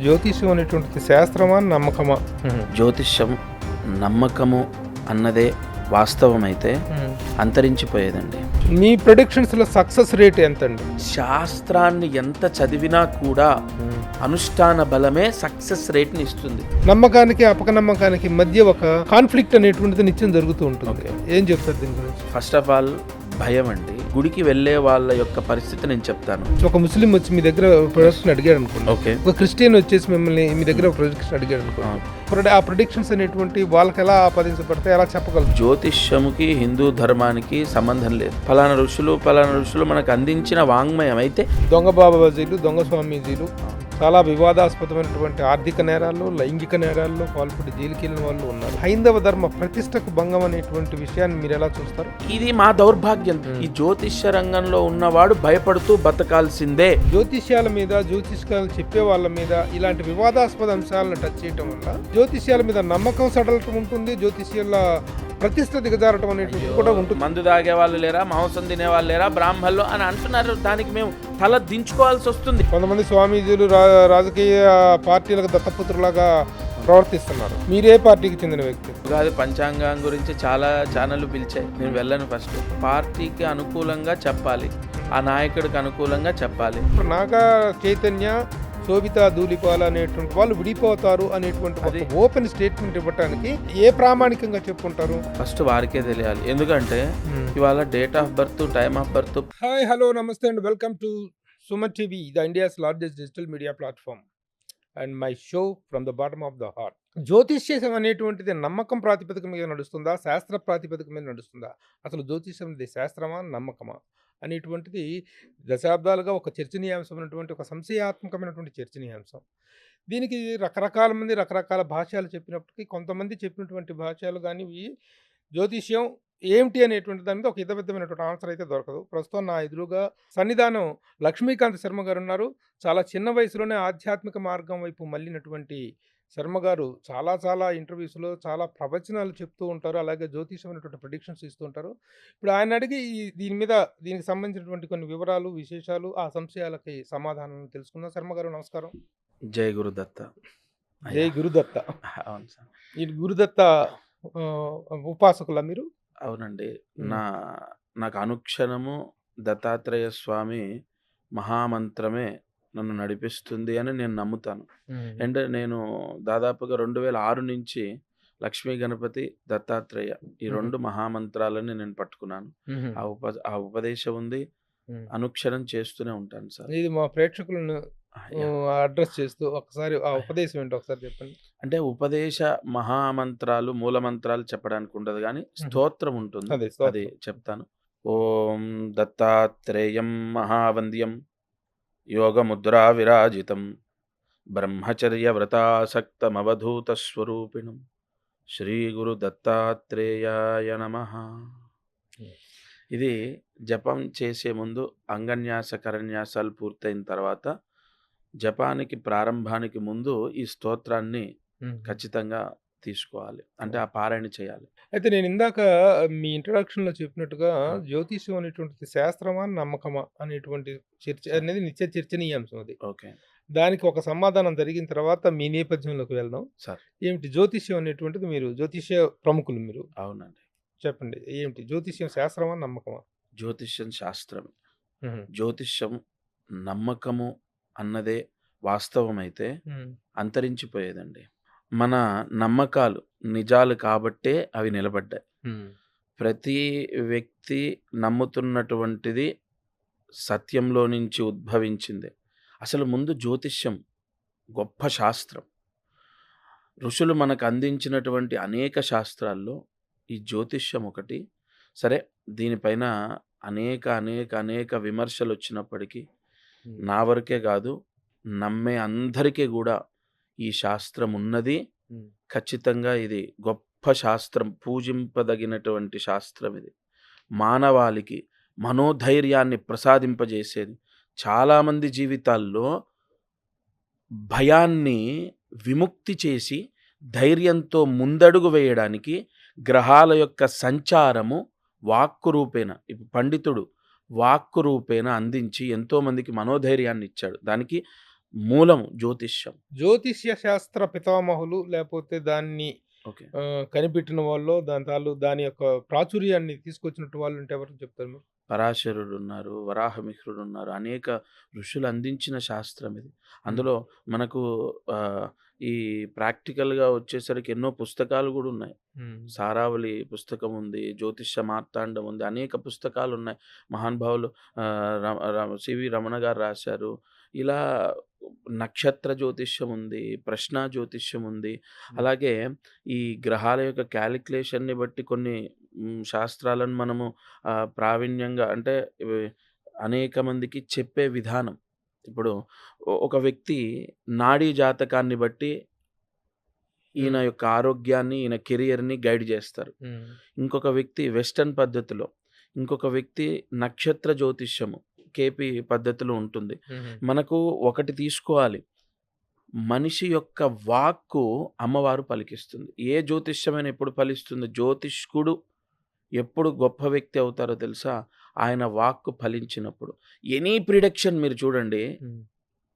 జ్యోతిష్యం అనేటువంటిది శాస్త్రమా? నమ్మకమా? జ్యోతిష్యం నమ్మకము అన్నదే వాస్తవమైతే అంతరించిపోయేదండి. మీ ప్రొడిక్షన్స్లో సక్సెస్ రేట్ ఎంతండి? శాస్త్రాన్ని ఎంత చదివినా కూడా అనుష్ఠాన బలమే సక్సెస్ రేట్ని ఇస్తుంది. నమ్మకానికి అపనమ్మకానికి మధ్య ఒక కాన్ఫ్లిక్ట్ అనేటువంటిది నిత్యం జరుగుతూ ఉంటుంది. ఏం చెప్తారు దీని గురించి? ఫస్ట్ ఆఫ్ ఆల్ భయం అండి. గుడికి వెళ్ళే వాళ్ళ యొక్క పరిస్థితి నేను చెప్తాను. ఒక ముస్లిం వచ్చి మీ దగ్గర ప్రొడక్షన్ అడిగాడు అనుకోండి, ఓకే, ఒక క్రిస్టియన్ వచ్చేసి మిమ్మల్ని మీ దగ్గర ప్రొడక్షన్ అడిగాడు అనుకోండి, ఆ ప్రొడిక్షన్స్ అనేటువంటి వాళ్ళకి ఎలా ఆపాదించబడతాయి, ఎలా చెప్పగలరు? జ్యోతిష్యముకి హిందూ ధర్మానికి సంబంధం లేదు. ఫలానా ఋషులు మనకు అందించిన వాంగ్మయం అయితే దొంగ బాబాజీలు, దొంగ స్వామీజీలు చాలా వివాదాస్పదమైనటువంటి ఆర్థిక నేరాల్లో, లైంగిక నేరాల్లో పాల్పడి జైలుకి వెళ్ళిన వాళ్ళు ఉన్నారు. హైందవ ధర్మ ప్రతిష్టకు భంగం అనేటువంటి విషయాన్ని మీరు ఎలా చూస్తారు? ఇది మా దౌర్భాగ్యం. ఈ జ్యోతిష్య రంగంలో ఉన్నవాడు భయపడుతూ బతకాల్సిందే. జ్యోతిష్యాల మీద, జ్యోతిష్యాలు చెప్పే వాళ్ళ మీద ఇలాంటి వివాదాస్పద అంశాలను టచ్ చేయటం వల్ల జ్యోతిష్యాల మీద నమ్మకం సడలటం ఉంటుంది, జ్యోతిష్యాల ప్రతిష్ట దిగజారటం అనేటువంటి కూడా ఉంటుంది. మందు తాగే వాళ్ళు లేరా, మాంసం తినే వాళ్ళు లేరా, బ్రాహ్మణులు అని అంటున్నారు. దానికి మేము తల దించుకోవాల్సి వస్తుంది. కొంతమంది స్వామీజీలు రాజకీయ పార్టీలకు దత్తపుత్రులాగా ప్రవర్తిస్తున్నారు. మీరే పార్టీకి చెందిన వ్యక్తి? ఉగాది పంచాంగం గురించి చాలా ఛానళ్ళు పిలిచాయి, నేను వెళ్ళను. ఫస్ట్ పార్టీకి అనుకూలంగా చెప్పాలి, ఆ నాయకుడికి అనుకూలంగా చెప్పాలి. నాగా చైతన్య, శోభితా ధూళిపాల అనేటువంటి వాళ్ళు విడిపోతారు అనేటువంటి ఓపెన్ స్టేట్మెంట్ ఇవ్వడానికి ఏ ప్రామాణికంగా చెప్పుకుంటారు? ఫస్ట్ వారికే తెలియాలి. ఎందుకంటే ఇవాళ date of birth, time of birth. Hi, hello, namaste and welcome to Suman TV, the India's largest digital media platform and my show from the bottom of the heart. జ్యోతిష్యం అనేటువంటిది నమ్మకం ప్రాతిపదిక మీద నడుస్తుందా, శాస్త్ర ప్రాతిపదిక మీద నడుస్తుందా? అసలు జ్యోతిష్యం ఇది శాస్త్రమా, నమ్మకమా అనేటువంటిది దశాబ్దాలుగా ఒక చర్చనీయాంశమైనటువంటి, ఒక సంశయాత్మకమైనటువంటి చర్చనీయాంశం. దీనికి రకరకాల మంది రకరకాల భాష్యాలు చెప్పినప్పటికీ కొంతమంది చెప్పినటువంటి భాష్యాలు కానీ జ్యోతిష్యం ఏమిటి అనేటువంటి దాని మీద ఒక విధమైనటువంటి ఆన్సర్ అయితే దొరకదు. ప్రస్తుతం నా ఎదురుగా సన్నిధానం లక్ష్మీకాంత్ శర్మ గారు ఉన్నారు. చాలా చిన్న వయసులోనే ఆధ్యాత్మిక మార్గం వైపు మళ్ళినటువంటి శర్మ గారు చాలా ఇంటర్వ్యూస్లో చాలా ప్రవచనాలు చెప్తూ ఉంటారు, అలాగే జ్యోతిషమైనటువంటి ప్రెడిక్షన్స్ ఇస్తూ ఉంటారు. ఇప్పుడు ఆయన అడిగి దీనికి సంబంధించినటువంటి కొన్ని వివరాలు, విశేషాలు, ఆ సంశయాలకి సమాధానం తెలుసుకుందాం. శర్మ గారు నమస్కారం. జై గురుదత్త. జై గురుదత్త. అవును సార్. ఈ గురుదత్త ఉపాసకుల మీరు? అవునండి. నాకు అనుక్షణము దత్తాత్రేయ స్వామి మహామంత్రమే నన్ను నడిపిస్తుంది అని నేను నమ్ముతాను. అండ్ నేను దాదాపుగా 2006 నుంచి లక్ష్మీ గణపతి, దత్తాత్రేయ ఈ 2 మహామంత్రాలని నేను పట్టుకున్నాను. ఆ ఉపదేశం ఉంది, అనుక్షణం చేస్తూనే ఉంటాను సార్. ఇది మా ప్రేక్షకులను అడ్రస్ చేస్తూ ఒకసారి ఆ ఉపదేశం ఏంటో ఒకసారి చెప్పండి. అంటే ఉపదేశ మహామంత్రాలు, మూలమంత్రాలు చెప్పడానికి ఉండదు, కానీ స్తోత్రం ఉంటుంది, అది చెప్తాను. ఓం దత్తాత్రేయం మహావంద్యం యోగముద్రా విరాజితం బ్రహ్మచర్య వ్రతాసక్తమవధూత స్వరూపిణం శ్రీ గురు దత్తాత్రేయాయ నమః. ఇది జపం చేసే ముందు అంగన్యాస కరన్యాసాలు పూర్తయిన తర్వాత జపానికి ప్రారంభానికి ముందు ఈ స్తోత్రాన్ని ఖచ్చితంగా తీసుకోవాలి, అంటే ఆ పారాయణ చేయాలి. అయితే నేను ఇందాక మీ ఇంట్రడక్షన్లో చెప్పినట్టుగా జ్యోతిష్యం అనేటువంటిది శాస్త్రమా, నమ్మకమా అనేటువంటి చర్చ అనేది నిత్య చర్చనీయాంశం. అది ఓకే. దానికి ఒక సమాధానం జరిగిన తర్వాత మీ నేపథ్యంలోకి వెళ్దాం సార్. ఏమిటి జ్యోతిష్యం అనేటువంటిది? మీరు జ్యోతిష్య ప్రముఖులు మీరు. అవునండి. చెప్పండి, ఏమిటి జ్యోతిష్యం? శాస్త్రమా, నమ్మకమా? జ్యోతిష్యం శాస్త్రమే. జ్యోతిష్యం నమ్మకము అన్నదే వాస్తవమైతే అంతరించిపోయేదండి. మన నమ్మకాలు నిజాలు కాబట్టే అవి నిలబడ్డాయి. ప్రతి వ్యక్తి నమ్ముతున్నటువంటిది సత్యంలో నుంచి ఉద్భవించింది. అసలు ముందు జ్యోతిష్యం గొప్ప శాస్త్రం. ఋషులు మనకు అందించినటువంటి అనేక శాస్త్రాల్లో ఈ జ్యోతిష్యం ఒకటి. సరే, దీనిపైన అనేక విమర్శలు వచ్చినప్పటికీ నా వరకే కాదు, నమ్మే అందరికీ కూడా ఈ శాస్త్రం ఉన్నది. ఖచ్చితంగా ఇది గొప్ప శాస్త్రం, పూజింపదగినటువంటి శాస్త్రం. ఇది మానవాళికి మనోధైర్యాన్ని ప్రసాదింపజేసేది. చాలామంది జీవితాల్లో భయాన్ని విముక్తి చేసి ధైర్యంతో ముందడుగు వేయడానికి గ్రహాల యొక్క సంచారము వాక్కు రూపేణ, పండితుడు వాక్కు రూపేణ అందించి ఎంతోమందికి మనోధైర్యాన్ని ఇచ్చాడు. దానికి మూలము జ్యోతిష్యం. జ్యోతిష్య శాస్త్ర పితామహులు లేకపోతే దాన్ని ఓకే. కనిపెట్టిన వాళ్ళు దాని యొక్క ప్రాచుర్యాన్ని తీసుకొచ్చినట్టు వాళ్ళు ఉంటే ఎవరు చెప్తారు మీరు? పరాశరుడున్నారు, వరాహమిహిరుడున్నారు. అనేక ఋషులు అందించిన శాస్త్రం ఇది. అందులో మనకు ఈ ప్రాక్టికల్‌గా వచ్చేసరికి ఎన్నో పుస్తకాలు గూడా ఉన్నాయి. సారావళి పుస్తకం ఉంది, జ్యోతిష్య మార్తాండం ఉంది. అనేక పుస్తకాలున్నాయి. మహానుభావులు సివి రమణ గారు రాశారు. ఇలా నక్షత్ర జ్యోతిష్యం ఉంది, ప్రశ్న జ్యోతిష్యం ఉంది. అలాగే ఈ గ్రహాల యొక్క క్యాలిక్యులేషన్‌ని బట్టి కొన్ని శాస్త్రాలను మనము ప్రావీణ్యంగా అంటే అనేక మందికి చెప్పే విధానం. ఇప్పుడు ఒక వ్యక్తి నాడీ జాతకాన్ని బట్టి ఈయన యొక్క ఆరోగ్యాన్ని, ఈయన కెరియర్‌ని గైడ్ చేస్తారు. ఇంకొక వ్యక్తి వెస్టర్న్ పద్ధతిలో, ఇంకొక వ్యక్తి నక్షత్ర జ్యోతిష్యము కేపీ పద్ధతిలో ఉంటుంది. మనకు ఒకటి తీసుకోవాలి. మనిషి యొక్క వాక్కు అమ్మవారు పలికిస్తుంది. ఏ జ్యోతిష్యమైనా ఎప్పుడు ఫలిస్తుంది? జ్యోతిష్కుడు ఎప్పుడు గొప్ప వ్యక్తి అవుతారో తెలుసా? ఆయన వాక్కు ఫలించినప్పుడు. ఎనీ ప్రిడిక్షన్ మీరు చూడండి,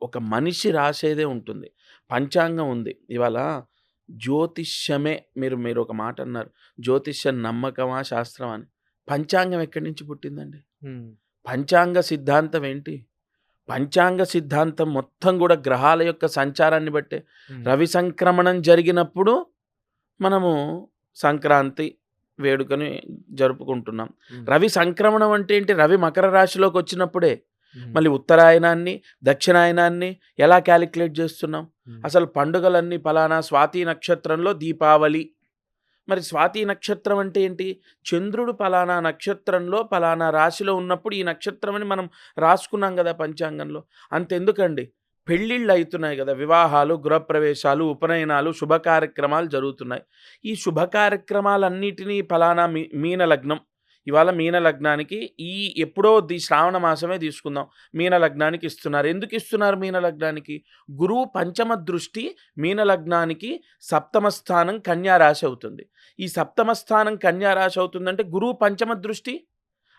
ఒక మనిషి రాసేదే ఉంటుంది. పంచాంగం ఉంది. ఇవాళ జ్యోతిష్యమే మీరు ఒక మాట అన్నారు. జ్యోతిష్యం నమ్మకమా? శాస్త్రమా అని. పంచాంగం ఎక్కడి నుంచి పుట్టిందండి? పంచాంగ సిద్ధాంతం ఏంటి? పంచాంగ సిద్ధాంతం మొత్తం కూడా గ్రహాల యొక్క సంచారాన్ని బట్టే. రవి సంక్రమణం జరిగినప్పుడు మనము సంక్రాంతి వేడుకని జరుపుకుంటున్నాం. రవి సంక్రమణం అంటే ఏంటి? రవి మకర రాశిలోకి వచ్చినప్పుడే. మళ్ళీ ఉత్తరాయణాన్ని, దక్షిణాయనాన్ని ఎలా క్యాలిక్యులేట్ చేస్తున్నాం? అసలు పండుగలన్నీ పలానా స్వాతి నక్షత్రంలో దీపావళి. మరి స్వాతి నక్షత్రం అంటే ఏంటి? చంద్రుడు పలానా నక్షత్రంలో పలానా రాశిలో ఉన్నప్పుడు ఈ నక్షత్రం అని మనం రాసుకున్నాం కదా పంచాంగంలో. అంతెందుకండి, పెళ్ళిళ్ళు అవుతున్నాయి కదా, వివాహాలు, గృహప్రవేశాలు, ఉపనయనాలు, శుభ కార్యక్రమాలు జరుగుతున్నాయి. ఈ శుభ కార్యక్రమాలన్నిటినీ పలానా మీన లగ్నం, ఇవాళ మీన లగ్నానికి ఎప్పుడో శ్రావణ మాసమే తీసుకుందాం, మీన లగ్నానికి ఇస్తున్నారు. ఎందుకు ఇస్తున్నారు మీన లగ్నానికి? గురువు పంచమ దృష్టి మీన లగ్నానికి సప్తమ స్థానం కన్యా రాశి అవుతుంది. ఈ సప్తమ స్థానం కన్యా రాశి అవుతుందంటే గురువు పంచమ దృష్టి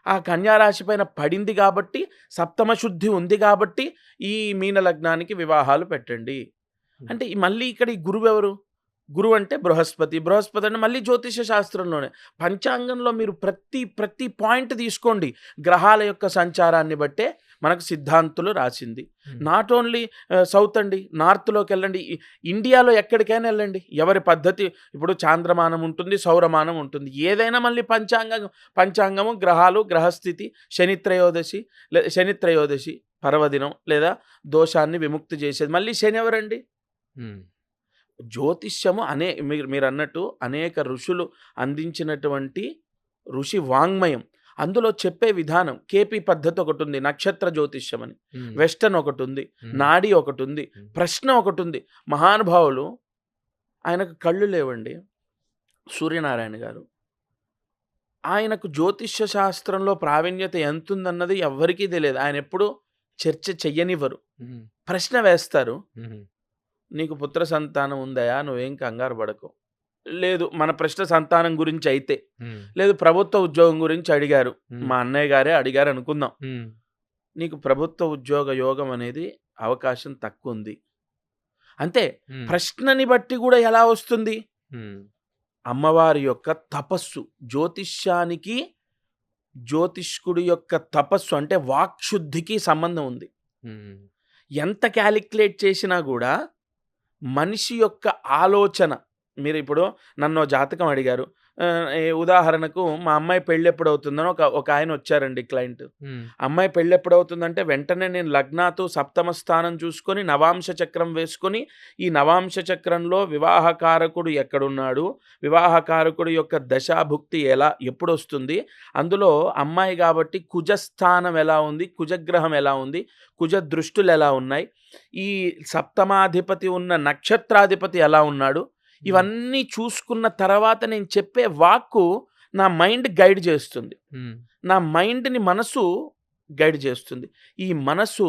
ఆ కన్యా రాశి పైన పడింది కాబట్టి, సప్తమ శుద్ధి ఉంది కాబట్టి ఈ మీన లగ్నానికి వివాహాలు పెట్టండి అంటే మళ్ళీ ఇక్కడ ఈ గురువు ఎవరు? గురువు అంటే బృహస్పతి. బృహస్పతి అంటే మళ్ళీ జ్యోతిష శాస్త్రంలోనే. పంచాంగంలో మీరు ప్రతి పాయింట్ తీసుకోండి, గ్రహాల యొక్క సంచారాన్ని బట్టే మనకు సిద్ధాంతులు రాసింది. నాట్ ఓన్లీ సౌత్ అండి, నార్త్లోకి వెళ్ళండి, ఇండియాలో ఎక్కడికైనా వెళ్ళండి, ఎవరి పద్ధతి. ఇప్పుడు చాంద్రమానం ఉంటుంది, సౌరమానం ఉంటుంది, ఏదైనా మళ్ళీ పంచాంగము, గ్రహాలు, గ్రహస్థితి, శనిత్రయోదశి పర్వదినం లేదా దోషాన్ని విముక్తి చేసేది. మళ్ళీ శని ఎవరండి? జ్యోతిష్యము మీరు అన్నట్టు అనేక ఋషులు అందించినటువంటి ఋషి వాంగ్మయం. అందులో చెప్పే విధానం కేపీ పద్ధతి ఒకటి ఉంది, నక్షత్ర జ్యోతిష్యం అని. వెస్టర్న్ ఒకటి ఉంది, నాడి ఒకటి ఉంది, ప్రశ్న ఒకటి ఉంది. మహానుభావులు, ఆయనకు కళ్ళు లేవండి, సూర్యనారాయణ గారు. ఆయనకు జ్యోతిష్య శాస్త్రంలో ప్రావీణ్యత ఎంతుందన్నది ఎవ్వరికీ తెలియదు. ఆయన ఎప్పుడు చర్చ చెయ్యనివ్వరు. ప్రశ్న వేస్తారు, నీకు పుత్ర సంతానం ఉందయా, నువ్వేం కంగారు పడకు. లేదు, మన ప్రశ్న సంతానం గురించి అయితే, లేదు ప్రభుత్వ ఉద్యోగం గురించి అడిగారు, మా అన్నయ్య గారే అడిగారు అనుకుందాం, నీకు ప్రభుత్వ ఉద్యోగ యోగం అనేది అవకాశం తక్కువ ఉంది. అంతే. ప్రశ్నని బట్టి కూడా ఎలా వస్తుంది? అమ్మవారి యొక్క తపస్సు. జ్యోతిష్యానికి జ్యోతిష్కుడి యొక్క తపస్సు అంటే వాక్శుద్ధికి సంబంధం ఉంది. ఎంత క్యాలిక్యులేట్ చేసినా కూడా మనిషి యొక్క ఆలోచన. మీరు ఇప్పుడు నన్ను జాతకం అడిగారు, ఉదాహరణకు మా అమ్మాయి పెళ్ళి ఎప్పుడు అవుతుందని ఒక ఆయన వచ్చారండి, క్లయింట్. అమ్మాయి పెళ్ళి ఎప్పుడు అవుతుందంటే వెంటనే నేను లగ్నాతో సప్తమ స్థానం చూసుకొని నవాంశ చక్రం వేసుకొని, ఈ నవాంశ చక్రంలో వివాహకారకుడు ఎక్కడున్నాడు, వివాహకారకుడు యొక్క దశాభుక్తి ఎప్పుడు వస్తుంది, అందులో అమ్మాయి కాబట్టి కుజస్థానం ఎలా ఉంది, కుజగ్రహం ఎలా ఉంది, కుజ దృష్టులు ఎలా ఉన్నాయి, ఈ సప్తమాధిపతి ఉన్న నక్షత్రాధిపతి ఎలా ఉన్నాడు, ఇవన్నీ చూసుకున్న తర్వాత నేను చెప్పే వాక్కు నా మైండ్ గైడ్ చేస్తుంది. నా మైండ్ని మనసు గైడ్ చేస్తుంది. ఈ మనసు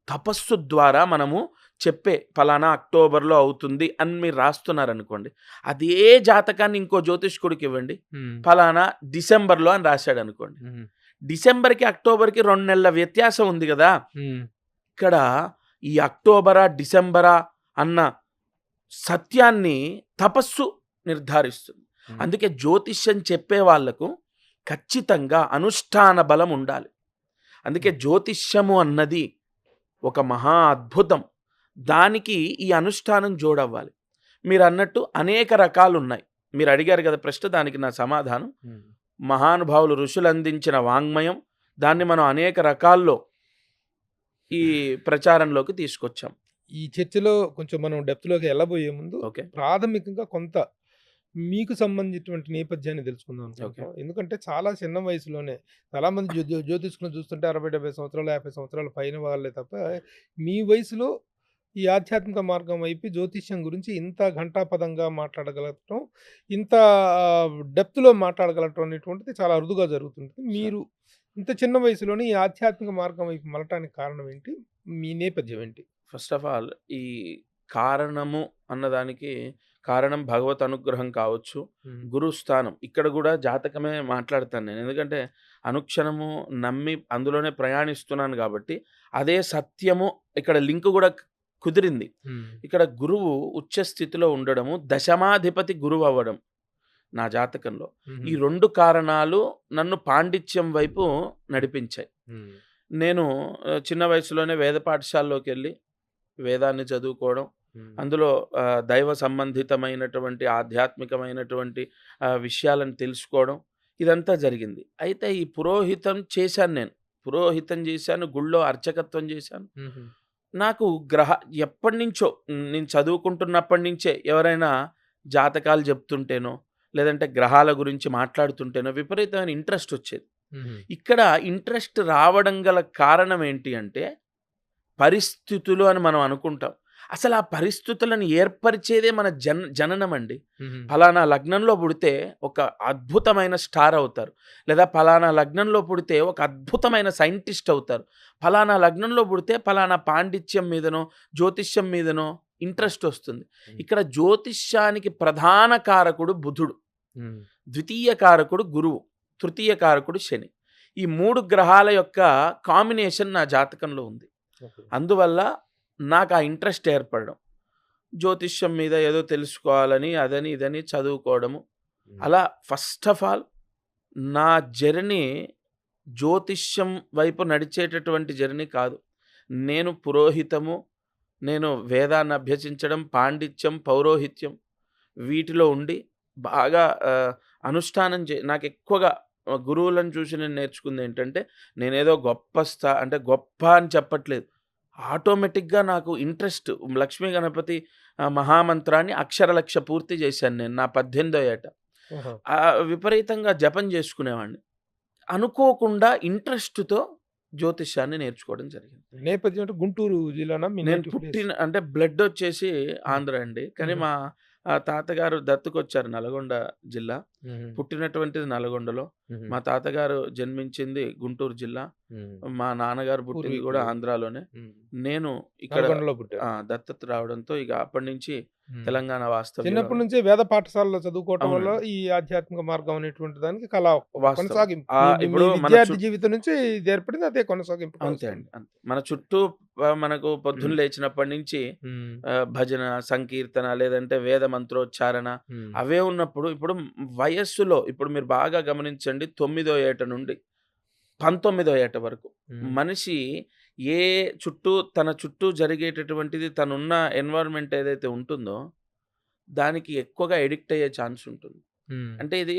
తపస్సు ద్వారా మనము చెప్పే ఫలానా అక్టోబర్లో అవుతుంది అని మీరు రాస్తున్నారనుకోండి, అదే జాతకాన్ని ఇంకో జ్యోతిష్కుడికి ఇవ్వండి, ఫలానా డిసెంబర్లో అని రాశాడు అనుకోండి. డిసెంబర్కి అక్టోబర్కి 2 నెలల వ్యత్యాసం ఉంది కదా. ఇక్కడ ఈ అక్టోబరా డిసెంబరా అన్న సత్యాన్ని తపస్సు నిర్ధారిస్తుంది. అందుకే జ్యోతిష్యం చెప్పే వాళ్లకు ఖచ్చితంగా అనుష్ఠాన బలం ఉండాలి. అందుకే జ్యోతిష్యము అన్నది ఒక మహా అద్భుతం. దానికి ఈ అనుష్ఠానం జోడవ్వాలి. మీరు అన్నట్టు అనేక రకాలు ఉన్నాయి. మీరు అడిగారు కదా ప్రశ్న, దానికి నా సమాధానం మహానుభావులు ఋషులు అందించిన వాంగ్మయం. దాన్ని మనం అనేక రకాల్లో ఈ ప్రచారంలోకి తీసుకొచ్చాం. ఈ చర్చలో కొంచెం మనం డెప్త్లోకి వెళ్ళబోయే ముందు ఓకే, ప్రాథమికంగా కొంత మీకు సంబంధించినటువంటి నేపథ్యాన్ని తెలుసుకుందాం అనుకుంటున్నాం. ఎందుకంటే చాలా చిన్న వయసులోనే చాలామంది జ్యోతిష్కులను చూస్తుంటే 60-70 సంవత్సరాలు 50 సంవత్సరాల పైన వాళ్ళే తప్ప మీ వయసులో ఈ ఆధ్యాత్మిక మార్గం వైపు జ్యోతిష్యం గురించి ఇంత ఘంటాపదంగా మాట్లాడగలగటం, ఇంత డెప్త్లో మాట్లాడగలగటం అనేటువంటిది చాలా అరుదుగా జరుగుతుంటుంది. మీరు ఇంత చిన్న వయసులోనే ఈ ఆధ్యాత్మిక మార్గం వైపు మలటానికి కారణం ఏంటి? మీ నేపథ్యం ఏంటి? ఫస్ట్ ఆఫ్ ఆల్ ఈ కారణము అన్నదానికి కారణం భగవత్ అనుగ్రహం కావచ్చు, గురుస్థానం. ఇక్కడ కూడా జాతకమే మాట్లాడతాను నేను, ఎందుకంటే అనుక్షణము నమ్మి అందులోనే ప్రయాణిస్తున్నాను కాబట్టి అదే సత్యము. ఇక్కడ లింక్ కూడా కుదిరింది. ఇక్కడ గురువు ఉచ్చ స్థితిలో ఉండడము, దశమాధిపతి గురువు అవ్వడం నా జాతకంలో. ఈ 2 కారణాలు నన్ను పాండిత్యం వైపు నడిపించాయి. నేను చిన్న వయసులోనే వేద పాఠశాలలోకి వెళ్ళి వేదాన్ని చదువుకోవడం, అందులో దైవ సంబంధితమైనటువంటి ఆధ్యాత్మికమైనటువంటి విషయాలను తెలుసుకోవడం, ఇదంతా జరిగింది. అయితే ఈ పురోహితం చేశాను, నేను పురోహితం చేశాను, గుళ్ళో అర్చకత్వం చేశాను. నాకు ఎప్పటి నుంచో నేను చదువుకుంటున్నప్పటి నుంచే ఎవరైనా జాతకాలు చెప్తుంటేనో లేదంటే గ్రహాల గురించి మాట్లాడుతుంటేనో విపరీతమైన ఇంట్రెస్ట్ వచ్చేది. ఇక్కడ ఇంట్రెస్ట్ రావడం గల కారణం ఏంటి అంటే పరిస్థితులు అని మనం అనుకుంటాం. అసలు ఆ పరిస్థితులను ఏర్పరిచేదే మన జననం అండి. ఫలానా లగ్నంలో పుడితే ఒక అద్భుతమైన స్టార్ అవుతారు, లేదా ఫలానా లగ్నంలో పుడితే ఒక అద్భుతమైన సైంటిస్ట్ అవుతారు, ఫలానా లగ్నంలో పుడితే ఫలానా పాండిత్యం మీదనో జ్యోతిష్యం మీదనో ఇంట్రెస్ట్ వస్తుంది. ఇక్కడ జ్యోతిష్యానికి ప్రధాన కారకుడు బుధుడు, ద్వితీయ కారకుడు గురువు, తృతీయ కారకుడు శని. ఈ 3 గ్రహాల యొక్క కాంబినేషన్ నా జాతకంలో ఉంది. అందువల్ల నాకు ఆ ఇంట్రెస్ట్ ఏర్పడడం, జ్యోతిష్యం మీద ఏదో తెలుసుకోవాలని అదని ఇదని చదువుకోవడము. అలా ఫస్ట్ ఆఫ్ ఆల్ నా జర్నీ జ్యోతిష్యం వైపు నడిచేటటువంటి జర్నీ కాదు. నేను పురోహితము, నేను వేదాన్ని అభ్యసించడం, పాండిత్యం, పౌరోహిత్యం వీటిలో ఉండి బాగా అనుష్ఠానం నాకు ఎక్కువగా గురువులను చూసి నేను నేర్చుకుంది ఏంటంటే, నేనేదో అంటే గొప్ప అని చెప్పట్లేదు, ఆటోమేటిక్గా నాకు ఇంట్రెస్ట్. లక్ష్మీ గణపతి మహామంత్రాన్ని అక్షరలక్ష పూర్తి చేశాను నేను నా 18వ ఏట. విపరీతంగా జపం చేసుకునేవాడిని. అనుకోకుండా ఇంట్రెస్ట్తో జ్యోతిష్యాన్ని నేర్చుకోవడం జరిగింది. నేపథ్యం అంటే గుంటూరు జిల్లానా? నేను అంటే బ్లడ్ వచ్చేసి ఆంధ్ర అండి, కానీ మా తాతగారు దత్తుకొచ్చారు నల్గొండ జిల్లా. పుట్టినటువంటిది నల్గొండలో. మా తాతగారు జన్మించింది గుంటూరు జిల్లా. మా నాన్నగారు పుట్టింది కూడా ఆంధ్రాలోనే. నేను ఇక్కడ దత్తత రావడంతో ఇక అప్పటి నుంచి తెలంగాణ వాస్తవం. చిన్నప్పటి నుంచే వేద పాఠశాలలో చదువుకోవటం వల్ల ఈ ఆధ్యాత్మిక మార్గం అనేటువంటి దానికి కళ కొనసాగింపు. ఇప్పుడు విద్యార్థి జీవితం నుంచి ఇది ఏర్పడింది, అదే కొనసాగింపు. అంతే అండి, అంతే. మన చుట్టూ మనకు పొద్దున్న లేచినప్పటి నుంచి భజన, సంకీర్తన, లేదంటే వేద మంత్రోచ్చారణ అవే ఉన్నప్పుడు, ఇప్పుడు వయస్సులో ఇప్పుడు మీరు బాగా గమనించండి, 9వ ఏట నుండి 19వ ఏట వరకు మనిషి తన చుట్టూ జరిగేటటువంటిది, తనున్న ఎన్వైరన్మెంట్ ఏదైతే ఉంటుందో దానికి ఎక్కువగా ఎడిక్ట్ అయ్యే ఛాన్స్ ఉంటుంది. అంటే ఇది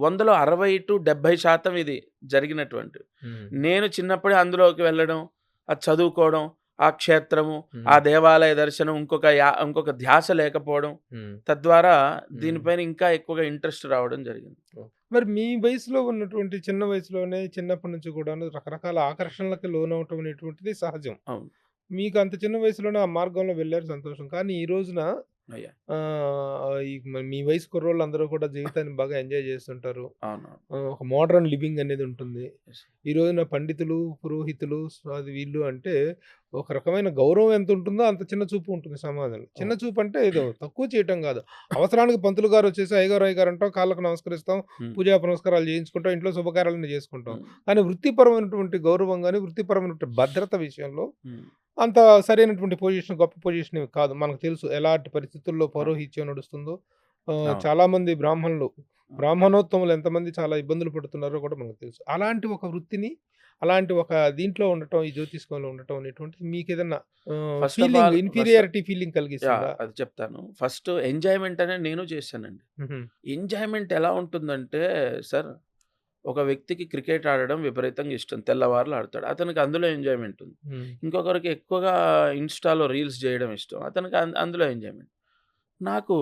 100లో 60-70% ఇది జరిగినటువంటి. నేను చిన్నప్పుడే అందులోకి వెళ్ళడం, అది చదువుకోవడం, ఆ క్షేత్రము, ఆ దేవాలయ దర్శనం, ఇంకొక ధ్యాస లేకపోవడం, తద్వారా దీనిపైన ఇంకా ఎక్కువగా ఇంట్రెస్ట్ రావడం జరిగింది. మరి మీ వయసులో ఉన్నటువంటి చిన్న వయసులోనే చిన్నప్పటి నుంచి కూడా రకరకాల ఆకర్షణలకు లోనవటం అనేటువంటిది సహజం. అవును. మీకు అంత చిన్న వయసులోనే ఆ మార్గంలో వెళ్ళారు, సంతోషం. కానీ ఈ రోజున మీ వయసు కుర్రోళ్ళు అందరూ కూడా జీవితాన్ని బాగా ఎంజాయ్ చేస్తుంటారు. ఒక మోడర్న్ లివింగ్ అనేది ఉంటుంది. ఈ రోజున పండితులు, పురోహితులు, అది వీళ్ళు అంటే ఒక రకమైన గౌరవం ఎంత ఉంటుందో అంత చిన్న చూపు ఉంటుంది సమాజంలో. చిన్న చూపు అంటే ఏదో తక్కువ చేయటం కాదు. అవసరానికి పంతులు గారు వచ్చేసి అయ్యగారు అంటాం, కాళ్ళకు నమస్కరిస్తాం, పూజా పునస్కారాలు చేయించుకుంటాం, ఇంట్లో శుభకార్యాలను చేసుకుంటాం. కానీ వృత్తిపరమైనటువంటి గౌరవం కానీ వృత్తిపరమైనటువంటి భద్రత విషయంలో అంత సరైనటువంటి పొజిషన్, గొప్ప పొజిషన్ ఏమి కాదు. మనకు తెలుసు ఎలాంటి పరిస్థితుల్లో పౌరోహిత్యం నడుస్తుందో. అవును. చాలామంది బ్రాహ్మణోత్తములు ఎంతమంది చాలా ఇబ్బందులు పడుతున్నారో కూడా మనకు తెలుసు. అలాంటి ఒక వృత్తిని, అలాంటి ఒక దీంట్లో ఉండటం, ఈ జ్యోతిష్కంలో ఉండటం అనేటువంటిది మీకేదన్నా first of feeling, all inferiority feeling కలిగిస్తుందా? అది చెప్తాను. ఫస్ట్ ఎంజాయ్‌మెంట్ అనేది నేను చేశానండి. హుహు. ఎంజాయ్‌మెంట్ ఎలా ఉంటుందంటే సార్, ఒక వ్యక్తికి క్రికెట్ ఆడడం విపరీతంగా ఇష్టం. తెల్లవార్లు ఆడతాడు. అతనికి అందులో ఎంజాయ్‌మెంట్ ఉంది. హ్మ్. ఇంకొకరికి ఎక్కువగా ఇన్‌స్టాలో రీల్స్ చేయడం ఇష్టం. అతనికి అందులో ఎంజాయ్‌మెంట్. నాకు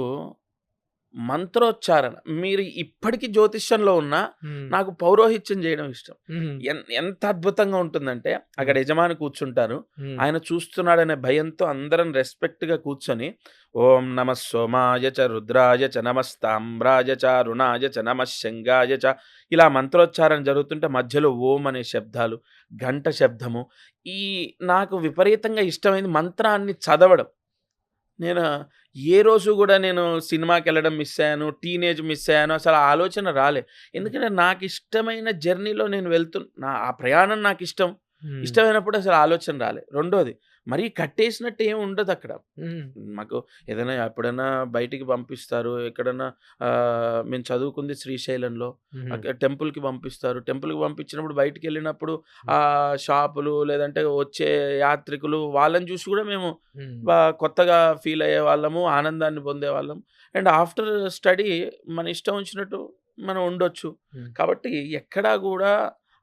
మంత్రోచ్చారణ, మీరు ఇప్పటికి జ్యోతిష్యంలో ఉన్నా హ్మ్. నాకు పౌరోహిత్యం చేయడం ఇష్టం. హుహు. ఎంత అద్భుతంగా ఉంటుందంటే, అక్కడ యజమాని కూర్చుంటారు. హ్మ్. ఆయన చూస్తున్నాడనే భయంతో అందరం రెస్పెక్ట్‌గా కూర్చొని, ఓం నమః సోమాయ చ రుద్రాయ చ నమస్తామ్రాయ చ అరుణాయ చ నమః శంగాయ చ, ఇలా మంత్రోచ్చారణ జరుగుతుంటే మధ్యలో ఓం అనే శబ్దాలు, గంట శబ్దము. ఈ నాకు విపరీతంగా ఇష్టమైంది మంత్రాన్ని చదవడం. నేను ఏ రోజు గూడా నేను సినిమాకెళ్ళడం మిస్ అయ్యాను, టీనేజ్ మిస్ అయ్యాను, అసలు ఆ ఆలోచన రాలే. ఎందుకంటే నాకిష్టమైన జర్నీలో నేను ఆ ప్రయాణం నాకిష్టం. హ్మ్. ఇష్టమైనప్పుడు అసలు ఆలోచన రాలే. రెండోది, మరీ కట్టేసినట్టు ఏమి ఉండదక్కడ. హ్మ్. మాకు ఏదైనా ఎప్పుడైనా బయటికి పంపిస్తారు. ఎక్కడన్నా మేము చదువుకుంది శ్రీశైలంలో. హుహు. టెంపుల్‌కి పంపిస్తారు. టెంపుల్‌కి పంపించినప్పుడు బయటికెళ్ళినప్పుడు షాపులు లేదంటే వచ్చే యాత్రికులు వాళ్ళని చూసి కూడా మేము హ్మ్. కొత్తగా ఫీల్ అయ్యేవాళ్ళము. ఆనందాన్ని పొందేవాళ్ళం. అండ్ ఆఫ్టర్ స్టడీ మన ఇష్టం వచ్చినట్టు మనం ఉండొచ్చు. హ్మ్. కాబట్టి ఎక్కడా గూడా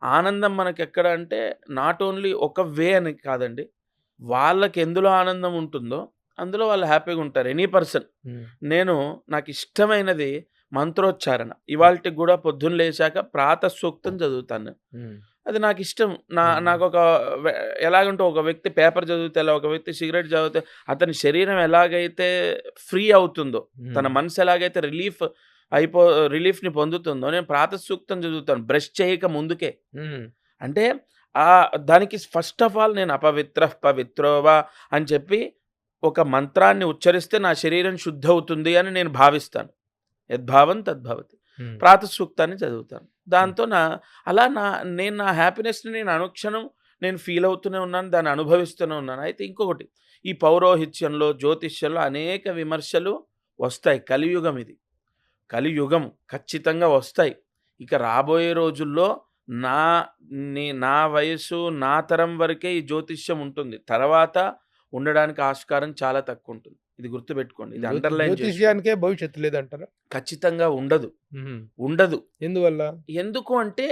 ఆనందం మనకెక్కడ అంటే నాట్ ఓన్లీ ఒక వే అని కాదండి. వాళ్ళకి ఎందులో ఆనందం ఉంటుందో అందులో వాళ్ళు హ్యాపీగా ఉంటారు. Any person. హ్మ్. నాకిష్టమైనది మంత్రోచ్చారణ. ఇవాల్టికి గూడా పొద్దున్న లేచాక ప్రాతः సూక్తం చదువుతాను నేను. హ్మ్. అది నాకిష్టం. హ్మ్. నాకొక వె ఎలాగంటే ఒక వ్యక్తి పేపర్ చదివితే ఎలా, ఒక వ్యక్తి సిగరెట్ చదివితే అతని శరీరం ఎలాగైతే ఫ్రీ అవుతుందో, తన హ్మ్. మనసు ఎలాగైతే రిలీఫ్‌ని పొందుతుందో, నేను ప్రాతः సూక్తం చదువుతాను బ్రష్ చేయక ముందుకే. హ్మ్. అంటే దానికి ఫస్ట్ ఆఫ్ ఆల్ నేను అపవిత్రః పవిత్రోవా అని చెప్పి ఒక మంత్రాన్ని ఉచ్చరిస్తే నా శరీరం శుద్ధవుతుంది అని నేను భావిస్తాను. యద్భావం తద్భవతి. హ్మ్. ప్రాతः సూక్తాన్ని చదువుతాను. హ్మ్. దాంతో అలా నేను నా హ్యాపీనెస్‌ని నేను అనుక్షణం నేను ఫీల్ అవుతూనే ఉన్నాను. దాన్ని అనుభవిస్తూనే ఉన్నాను. అయితే ఇంకొకటి, ఈ పౌరోహిత్యంలో, జ్యోతిష్యంలో అనేక విమర్శలు వస్తాయి. కలియుగం ఇది. కలియుగం ఖచ్చితంగా వస్తాయి. ఇక రాబోయే రోజుల్లో నా నా వయస్సు, నా తరం వరకే ఈ జ్యోతిష్యం ఉంటుంది. తర్వాత ఉండడానికి ఆస్కారం చాలా తక్కువుంటుంది. ఇది గుర్తుపెట్టుకోండి. ఇది అండర్‌లైన్ చేసుకోండి. జ్యోతిష్యానికే భవిష్యత్తు లేదంటారా? ఖచ్చితంగా ఉండదు. హుహు. ఉండదు. ఎందువల్ల? ఎందుకు అంటే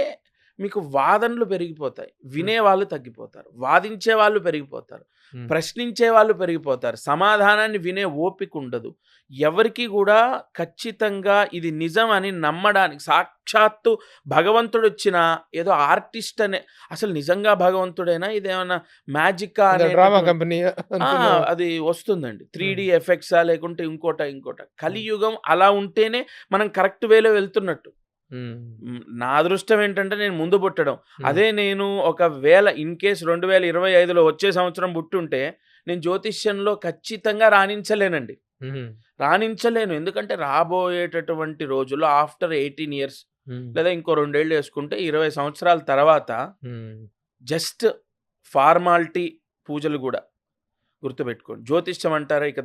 మీకు వాదనలు పెరిగిపోతాయి. హ్మ్. వినేవాళ్ళు తగ్గిపోతారు. వాదించేవాళ్ళు పెరిగిపోతారు. హ్మ్. ప్రశ్నించేవాళ్ళు పెరిగిపోతారు. సమాధానాన్ని వినే ఓపిక ఉండదు. ఎవరికీ గూడా ఖచ్చితంగా ఇది నిజం అని నమ్మడానికి, సాక్షాత్తు భగవంతుడొచ్చిన ఏదో ఆర్టిస్ట్ అనే, అసలు నిజంగా భగవంతుడేనా? ఇదేమన్నా మ్యాజికా ఏదో డ్రామా అనేటటువంటి కంపెనీ ఆ! అనుకునే అది వస్తుందండి. హ్మ్. 3డీ ఎఫెక్ట్సా లేకుంటే ఇంకోటా? హ్మ్. కలియుగం అలా ఉంటేనే మనం కరెక్ట్ వేలో వెళ్తున్నట్టు. హ్మ్. నా అదృష్టం ఏంటంటే నేను ముందు పుట్టడం. హ్మ్. అదే నేను ఒకవేళ ఇన్‌కేస్ 2025లో వచ్చే సంవత్సరం పుట్టుంటే నేను జ్యోతిష్యంలో ఖచ్చితంగా రాణించలేనండి. హుహు. రాణించలేను. ఎందుకంటే రాబోయేటటువంటి రోజుల్లో ఆఫ్టర్ 18 ఇయర్స్ హ్మ్. లేదా ఇంకో 2 ఏళ్ళు యేసుకుంటే 20 సంవత్సరాల తర్వాత హ్మ్. జస్ట్ ఫార్మాలిటీ పూజలు గూడా. గుర్తుపెట్టుకోండి. జ్యోతిష్యం అంటారా, ఇక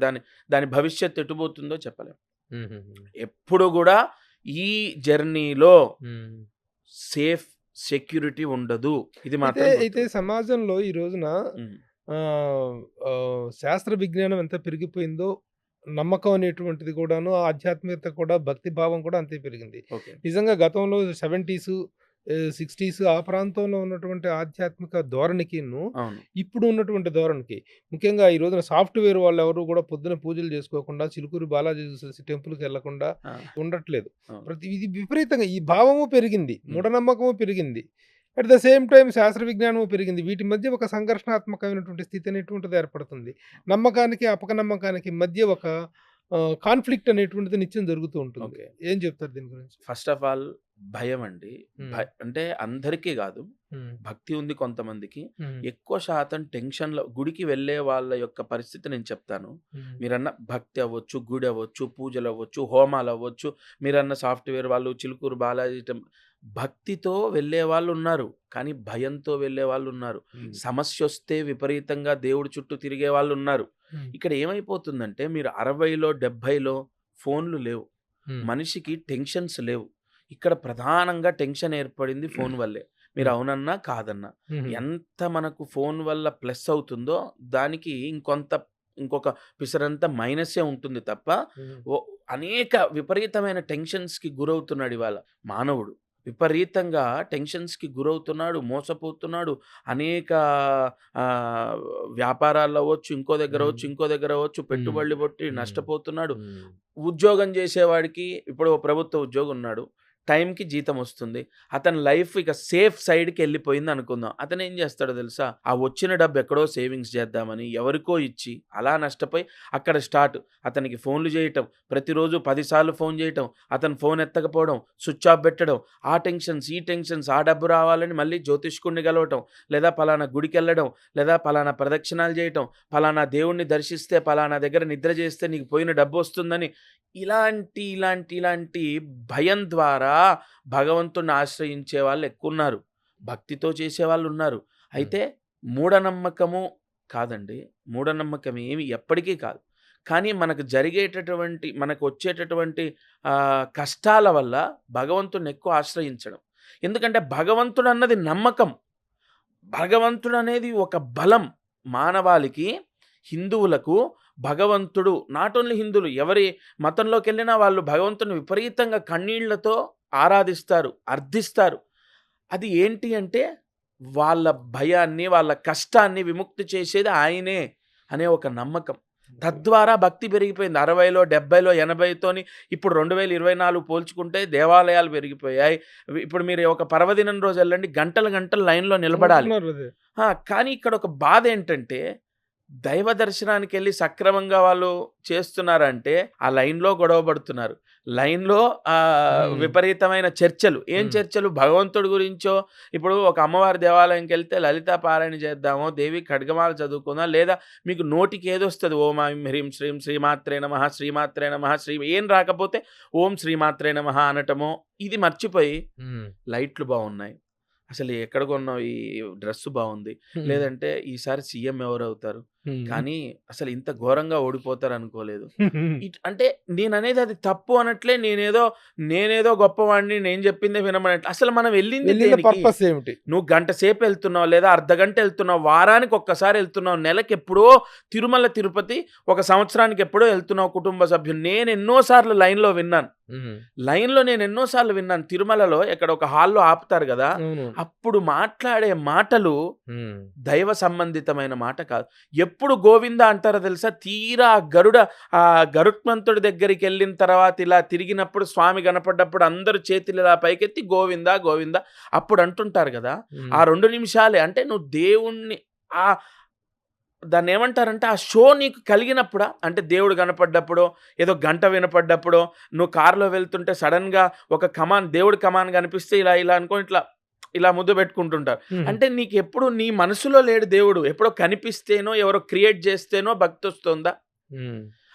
దాని భవిష్యత్తు ఎటుపోతుందో చెప్పలేం. హుహుహు. ఎప్పుడు గూడా ఈ జర్నీలో హ్మ్. సేఫ్, సెక్యూరిటీ ఉండదు. ఇది అయితే మాత్రం అయితే గుర్తుపెట్టుకోండి. సమాజంలో ఈ రోజున హ్మ్. ఆహ్, శాస్త్ర విజ్ఞానం ఎంత పెరిగిపోయిందో, నమ్మకం అనేటువంటిది కూడాను, ఆధ్యాత్మికత కూడా, భక్తి భావం కూడా అంతే పెరిగింది. ఓకే. నిజంగా గతంలో 70స్ 60స్ ఆ ప్రాంతంలో ఉన్నటువంటి ఆధ్యాత్మిక ధోరణికిను, అవును. ఇప్పుడు ఉన్నటువంటి ధోరణికి, ముఖ్యంగా ఈ రోజున సాఫ్ట్‌వేర్ వాళ్ళెవరు కూడా పొద్దున పూజలు చేసుకోకుండా, చిలుకూరు బాలాజీ టెంపుల్‌కెళ్ళకుండా ఆ! ఉండట్లేదు. అవును. ఇది విపరీతంగా ఈ భావము పెరిగింది. హ్మ్. మూఢనమ్మకము పెరిగింది. అట్ ద సేమ్ టైమ్ శాస్త్ర విజ్ఞానము పెరిగింది. వీటి మధ్య ఒక సంఘర్షణాత్మకమైనటువంటి స్థితి అనేటువంటిది ఏర్పడుతుంది. నమ్మకానికి, అపనమ్మకానికి మధ్య ఒక కాన్‌ఫ్లిక్ట్ అనేటువంటిది నిత్యం జరుగుతూ ఉంటుంది. ఓకే. ఏం చెప్తారు దీని గురించి? ఫస్ట్ ఆఫ్ ఆల్ భయమండి. హ్మ్. అంటే అందరికీ గాదు. హ్మ్. భక్తి ఉంది కొంతమందికి. హ్మ్. ఎక్కువ శాతం టెన్షన్‌లో గుడికి వెళ్ళే వాళ్ళ యొక్క పరిస్థితి నేను చెప్తాను. హ్మ్. మీరన్న భక్తి అవ్వచ్చు, గుడి అవ్వచ్చు, పూజలవ్వచ్చు, హోమాలవ్వచ్చు, మీరన్న సాఫ్ట్‌వేర్ వాళ్ళు చిలుకూరు బాలాజీ భక్తితో వెళ్ళే వాళ్ళు ఉన్నారు, కానీ భయంతో వెళ్ళే వాళ్ళు ఉన్నారు. సమస్య వస్తే విపరీతంగా దేవుడి చుట్టూ తిరిగే వాళ్ళు ఉన్నారు. ఇక్కడ ఏమైపోతుందంటే మీరు 60లో 70లో ఫోన్లు లేవు, మనిషికి టెన్షన్స్ లేవు. ఇక్కడ ప్రధానంగా టెన్షన్ ఏర్పడింది ఫోన్ వల్లే. మీరు అవునన్నా కాదన్నా ఎంత మనకు ఫోన్ వల్ల ప్లస్ అవుతుందో దానికి ఇంకొక పిసరంతా మైనసే ఉంటుంది తప్ప అనేక విపరీతమైన టెన్షన్స్కి గురవుతున్నాడు ఇవాళ మానవుడు. విపరీతంగా టెన్షన్స్కి గురవుతున్నాడు, మోసపోతున్నాడు. అనేక వ్యాపారాల్లో అవ్వచ్చు, ఇంకో దగ్గర అవ్వచ్చు పెట్టుబడులు పెట్టి నష్టపోతున్నాడు. ఉద్యోగం చేసేవాడికి ఇప్పుడు ప్రభుత్వ ఉద్యోగం ఉన్నాడు, టైంకి జీతం వస్తుంది, అతని లైఫ్ ఇక సేఫ్ సైడ్కి వెళ్ళిపోయింది అనుకుందాం. అతను ఏం చేస్తాడో తెలుసా, ఆ వచ్చిన డబ్బు ఎక్కడో సేవింగ్స్ చేద్దామని ఎవరికో ఇచ్చి అలా నష్టపోయి అక్కడ స్టార్ట్. అతనికి ఫోన్లు చేయటం, ప్రతిరోజు 10 సార్లు ఫోన్ చేయటం, అతను ఫోన్ ఎత్తకపోవడం, స్విచ్ ఆఫ్ పెట్టడం, ఆ టెన్షన్స్ ఈ టెన్షన్స్, ఆ డబ్బు రావాలని మళ్ళీ జ్యోతిష్కుడిని కలవటం, లేదా పలానా గుడికి వెళ్ళడం, లేదా పలానా ప్రదక్షిణాలు చేయటం, పలానా దేవుణ్ణి దర్శిస్తే పలానా దగ్గర నిద్ర చేస్తే నీకు పోయిన డబ్బు వస్తుందని ఇలాంటి భయం ద్వారా భగవంతుడిని ఆశ్రయించే వాళ్ళు ఎక్కువ ఉన్నారు, భక్తితో చేసేవాళ్ళు ఉన్నారు. అయితే మూఢనమ్మకము కాదండి, మూఢనమ్మకం ఏమి ఎప్పటికీ కాదు. కానీ మనకు వచ్చేటటువంటి కష్టాల వల్ల భగవంతుడిని ఎక్కువ ఆశ్రయించడం. ఎందుకంటే భగవంతుడు అన్నది నమ్మకం, భగవంతుడు అనేది ఒక బలం. మానవాళికి, హిందువులకు భగవంతుడు, నాట్ ఓన్లీ హిందువులు, ఎవరి మతంలోకి వెళ్ళినా వాళ్ళు భగవంతుని విపరీతంగా కన్నీళ్లతో ఆరాధిస్తారు, అర్థిస్తారు. అది ఏంటి అంటే వాళ్ళ భయాన్ని, వాళ్ళ కష్టాన్ని విముక్తి చేసేది ఆయనే అనే ఒక నమ్మకం. తద్వారా భక్తి పెరిగిపోయింది. 60లో 70లో 80తోని ఇప్పుడు 2024 పోల్చుకుంటే దేవాలయాలు పెరిగిపోయాయి. ఇప్పుడు మీరు ఒక పర్వదినం రోజు వెళ్ళండి, గంటలు లైన్లో నిలబడాలి. కానీ ఇక్కడ ఒక బాధ ఏంటంటే దైవ దర్శనానికి వెళ్ళి సక్రమంగా వాళ్ళు చేస్తున్నారంటే ఆ లైన్లో గొడవ పడుతున్నారు, లైన్లో విపరీతమైన చర్చలు. ఏం చర్చలు? భగవంతుడి గురించో. ఇప్పుడు ఒక అమ్మవారి దేవాలయంకి వెళ్తే లలితా పారాయణ చేద్దామో, దేవి ఖడ్గమాల చదువుకుందాం, లేదా మీకు నోటికి ఏదొస్తుంది, ఓం ఐం హ్రీం శ్రీం శ్రీమాత్రే నమః శ్రీమాత్రే నమః శ్రీ, ఏం రాకపోతే ఓం శ్రీమాత్రే నమః అనటమో, ఇది మర్చిపోయి లైట్లు బాగున్నాయి, అసలు ఎక్కడ కొన్నావు ఈ డ్రెస్ బాగుంది, లేదంటే ఈసారి సీఎం ఎవరు అవుతారు, కానీ అసలు ఇంత ఘోరంగా ఓడిపోతారు అనుకోలేదు. అంటే నేను అనేది అది తప్పు అనట్లే, నేనేదో గొప్పవాడిని, నేను చెప్పిందే వినమనట్లే. అసలు మనం వెళ్ళింది పర్పస్ ఏమిటి? నువ్వు గంట సేపు వెళ్తున్నావు, లేదా అర్ధగంట వెళ్తున్నావు, వారానికి ఒక్కసారి వెళ్తున్నావు, నెలకి ఎప్పుడో తిరుమల తిరుపతి, ఒక సంవత్సరానికి ఎప్పుడో వెళ్తున్నావు కుటుంబ సభ్యులు. నేను ఎన్నోసార్లు లైన్లో విన్నాను, తిరుమలలో ఎక్కడ ఒక హాల్లో ఆపుతారు కదా, అప్పుడు మాట్లాడే మాటలు దైవ సంబంధితమైన మాట కాదు. ఎప్పుడు గోవింద అంటారో తెలుసా? తీరా గరుత్మంతుడి దగ్గరికి వెళ్ళిన తర్వాత ఇలా తిరిగినప్పుడు, స్వామి కనపడ్డప్పుడు అందరూ చేతులు ఇలా పైకెత్తి గోవింద గోవింద అప్పుడు అంటుంటారు కదా. ఆ 2 నిమిషాలే అంటే నువ్వు దేవుణ్ణి దాన్ని ఏమంటారంటే ఆ షో నీకు కలిగినప్పుడా, అంటే దేవుడు కనపడ్డప్పుడు, ఏదో గంట వినపడ్డప్పుడు, నువ్వు కారులో వెళ్తుంటే సడన్గా ఒక దేవుడి కమాన్ కనిపిస్తే ఇలా అనుకొని ఇలా ముద్దు పెట్టుకుంటుంటారు. అంటే నీకు ఎప్పుడు నీ మనసులో లేడు దేవుడు, ఎప్పుడో కనిపిస్తేనో ఎవరో క్రియేట్ చేస్తేనో భక్తి వస్తుందా?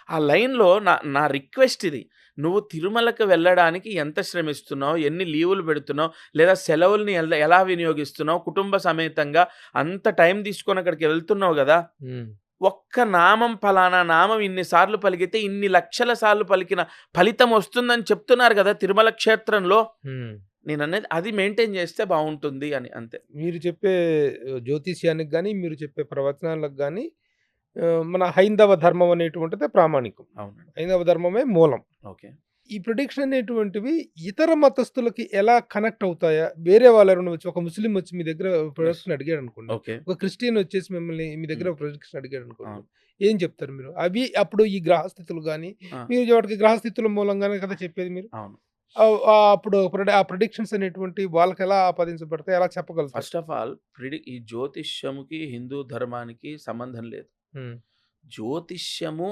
ఆ లైన్లో నా రిక్వెస్ట్ ఇది, నువ్వు తిరుమలకు వెళ్ళడానికి ఎంత శ్రమిస్తున్నావు, ఎన్ని లీవులు పెడుతున్నావు, లేదా సెలవుల్ని ఎలా వినియోగిస్తున్నావు, కుటుంబ సమేతంగా అంత టైం తీసుకొని అక్కడికి వెళ్తున్నావు కదా. ఒక్క నామం, ఫలానా నామం ఇన్నిసార్లు పలికితే ఇన్ని లక్షల సార్లు పలికిన ఫలితం వస్తుందని చెప్తున్నారు కదా తిరుమల క్షేత్రంలో. నేను అనేది అది మెయింటైన్ చేస్తే బాగుంటుంది అని, అంతే. మీరు చెప్పే జ్యోతిష్యానికి కానీ, మీరు చెప్పే ప్రవచనాలకు కానీ మన హైందవ ధర్మం అనేటువంటిది ప్రామాణికం. అవును, హైందవ ధర్మమే మూలం. ఓకే. ఈ ప్రిడిక్షన్ అనేటువంటివి ఇతర మతస్థులకి ఎలా కనెక్ట్ అవుతాయా? వేరే వాళ్ళు ఎవరైనా వచ్చి, ఒక ముస్లిం వచ్చి మీ దగ్గర ప్రొడిక్షన్ అడిగాడు అనుకోండి, ఒక క్రిస్టియన్ వచ్చేసి మిమ్మల్ని మీ దగ్గర ప్రొడిక్షన్ అడిగాడు అనుకోండి, ఏం చెప్తారు మీరు? అవి అప్పుడు ఈ గ్రహస్థితులు కానీ, మీరు వాటికి గ్రహస్థితుల మూలంగానే కదా చెప్పేది మీరు. అప్పుడు ఆ ప్రిడిక్షన్స్ అనేటువంటి వాళ్ళకి ఎలా ఆపాదించబడతాయి, ఎలా చెప్పగలరు? ఫస్ట్ ఆఫ్ ఆల్ ఈ జ్యోతిష్యముకి హిందూ ధర్మానికి సంబంధం లేదు. జ్యోతిష్యము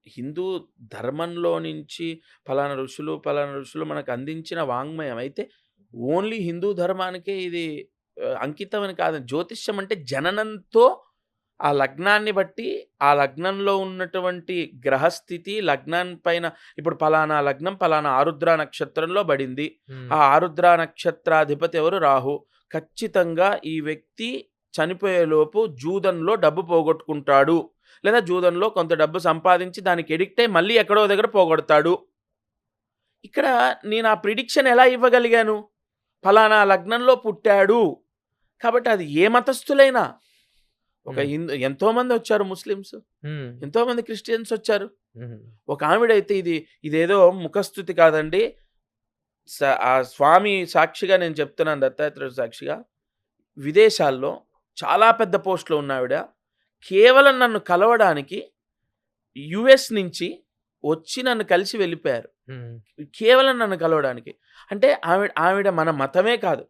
హిందూ ధర్మంలో నుంచి ఫలానా ఋషులు మనకు అందించిన వాంగ్మయం. అయితే ఓన్లీ హిందూ ధర్మానికే ఇది అంకితం అని కాదు. జ్యోతిష్యం అంటే జననంతో ఆ లగ్నాన్ని బట్టి ఆ లగ్నంలో ఉన్నటువంటి గ్రహస్థితి లగ్నం పైన ఇప్పుడు పలానా లగ్నం పలానా ఆరుద్ర నక్షత్రంలో పడింది. ఆ ఆరుద్ర నక్షత్రాధిపతి ఎవరు? రాహు. ఖచ్చితంగా ఈ వ్యక్తి చనిపోయేలోపు జూదంలో డబ్బు పోగొట్టుకుంటాడు. లేదా జూదంలో కొంత డబ్బు సంపాదించి దానికి ఎడిక్ట్ అయ్యి మళ్ళీ ఎక్కడో దగ్గర పోగొడతాడు. ఇక్కడ నేను ఆ ప్రిడిక్షన్ ఎలా ఇవ్వగలిగాను? ఫలానా లగ్నంలో పుట్టాడు. కాబట్టి అది ఏ మతస్థులైనా ఒక ఎంతోమంది వచ్చారు ముస్లిమ్స్, ఎంతోమంది క్రిస్టియన్స్ వచ్చారు. ఒక ఆవిడైతే ఇదేదో ముఖస్థుతి కాదండి, ఆ స్వామి సాక్షిగా నేను చెప్తున్నాను, దత్తాత్రేయుడు సాక్షిగా, విదేశాల్లో చాలా పెద్ద పోస్ట్లో ఉన్న ఆవిడ కేవలం నన్ను కలవడానికి యుఎస్ నుంచి వచ్చి నన్ను కలిసి వెళ్ళిపోయారు. కేవలం నన్ను కలవడానికి. అంటే ఆవిడ మన మతమే కాదు.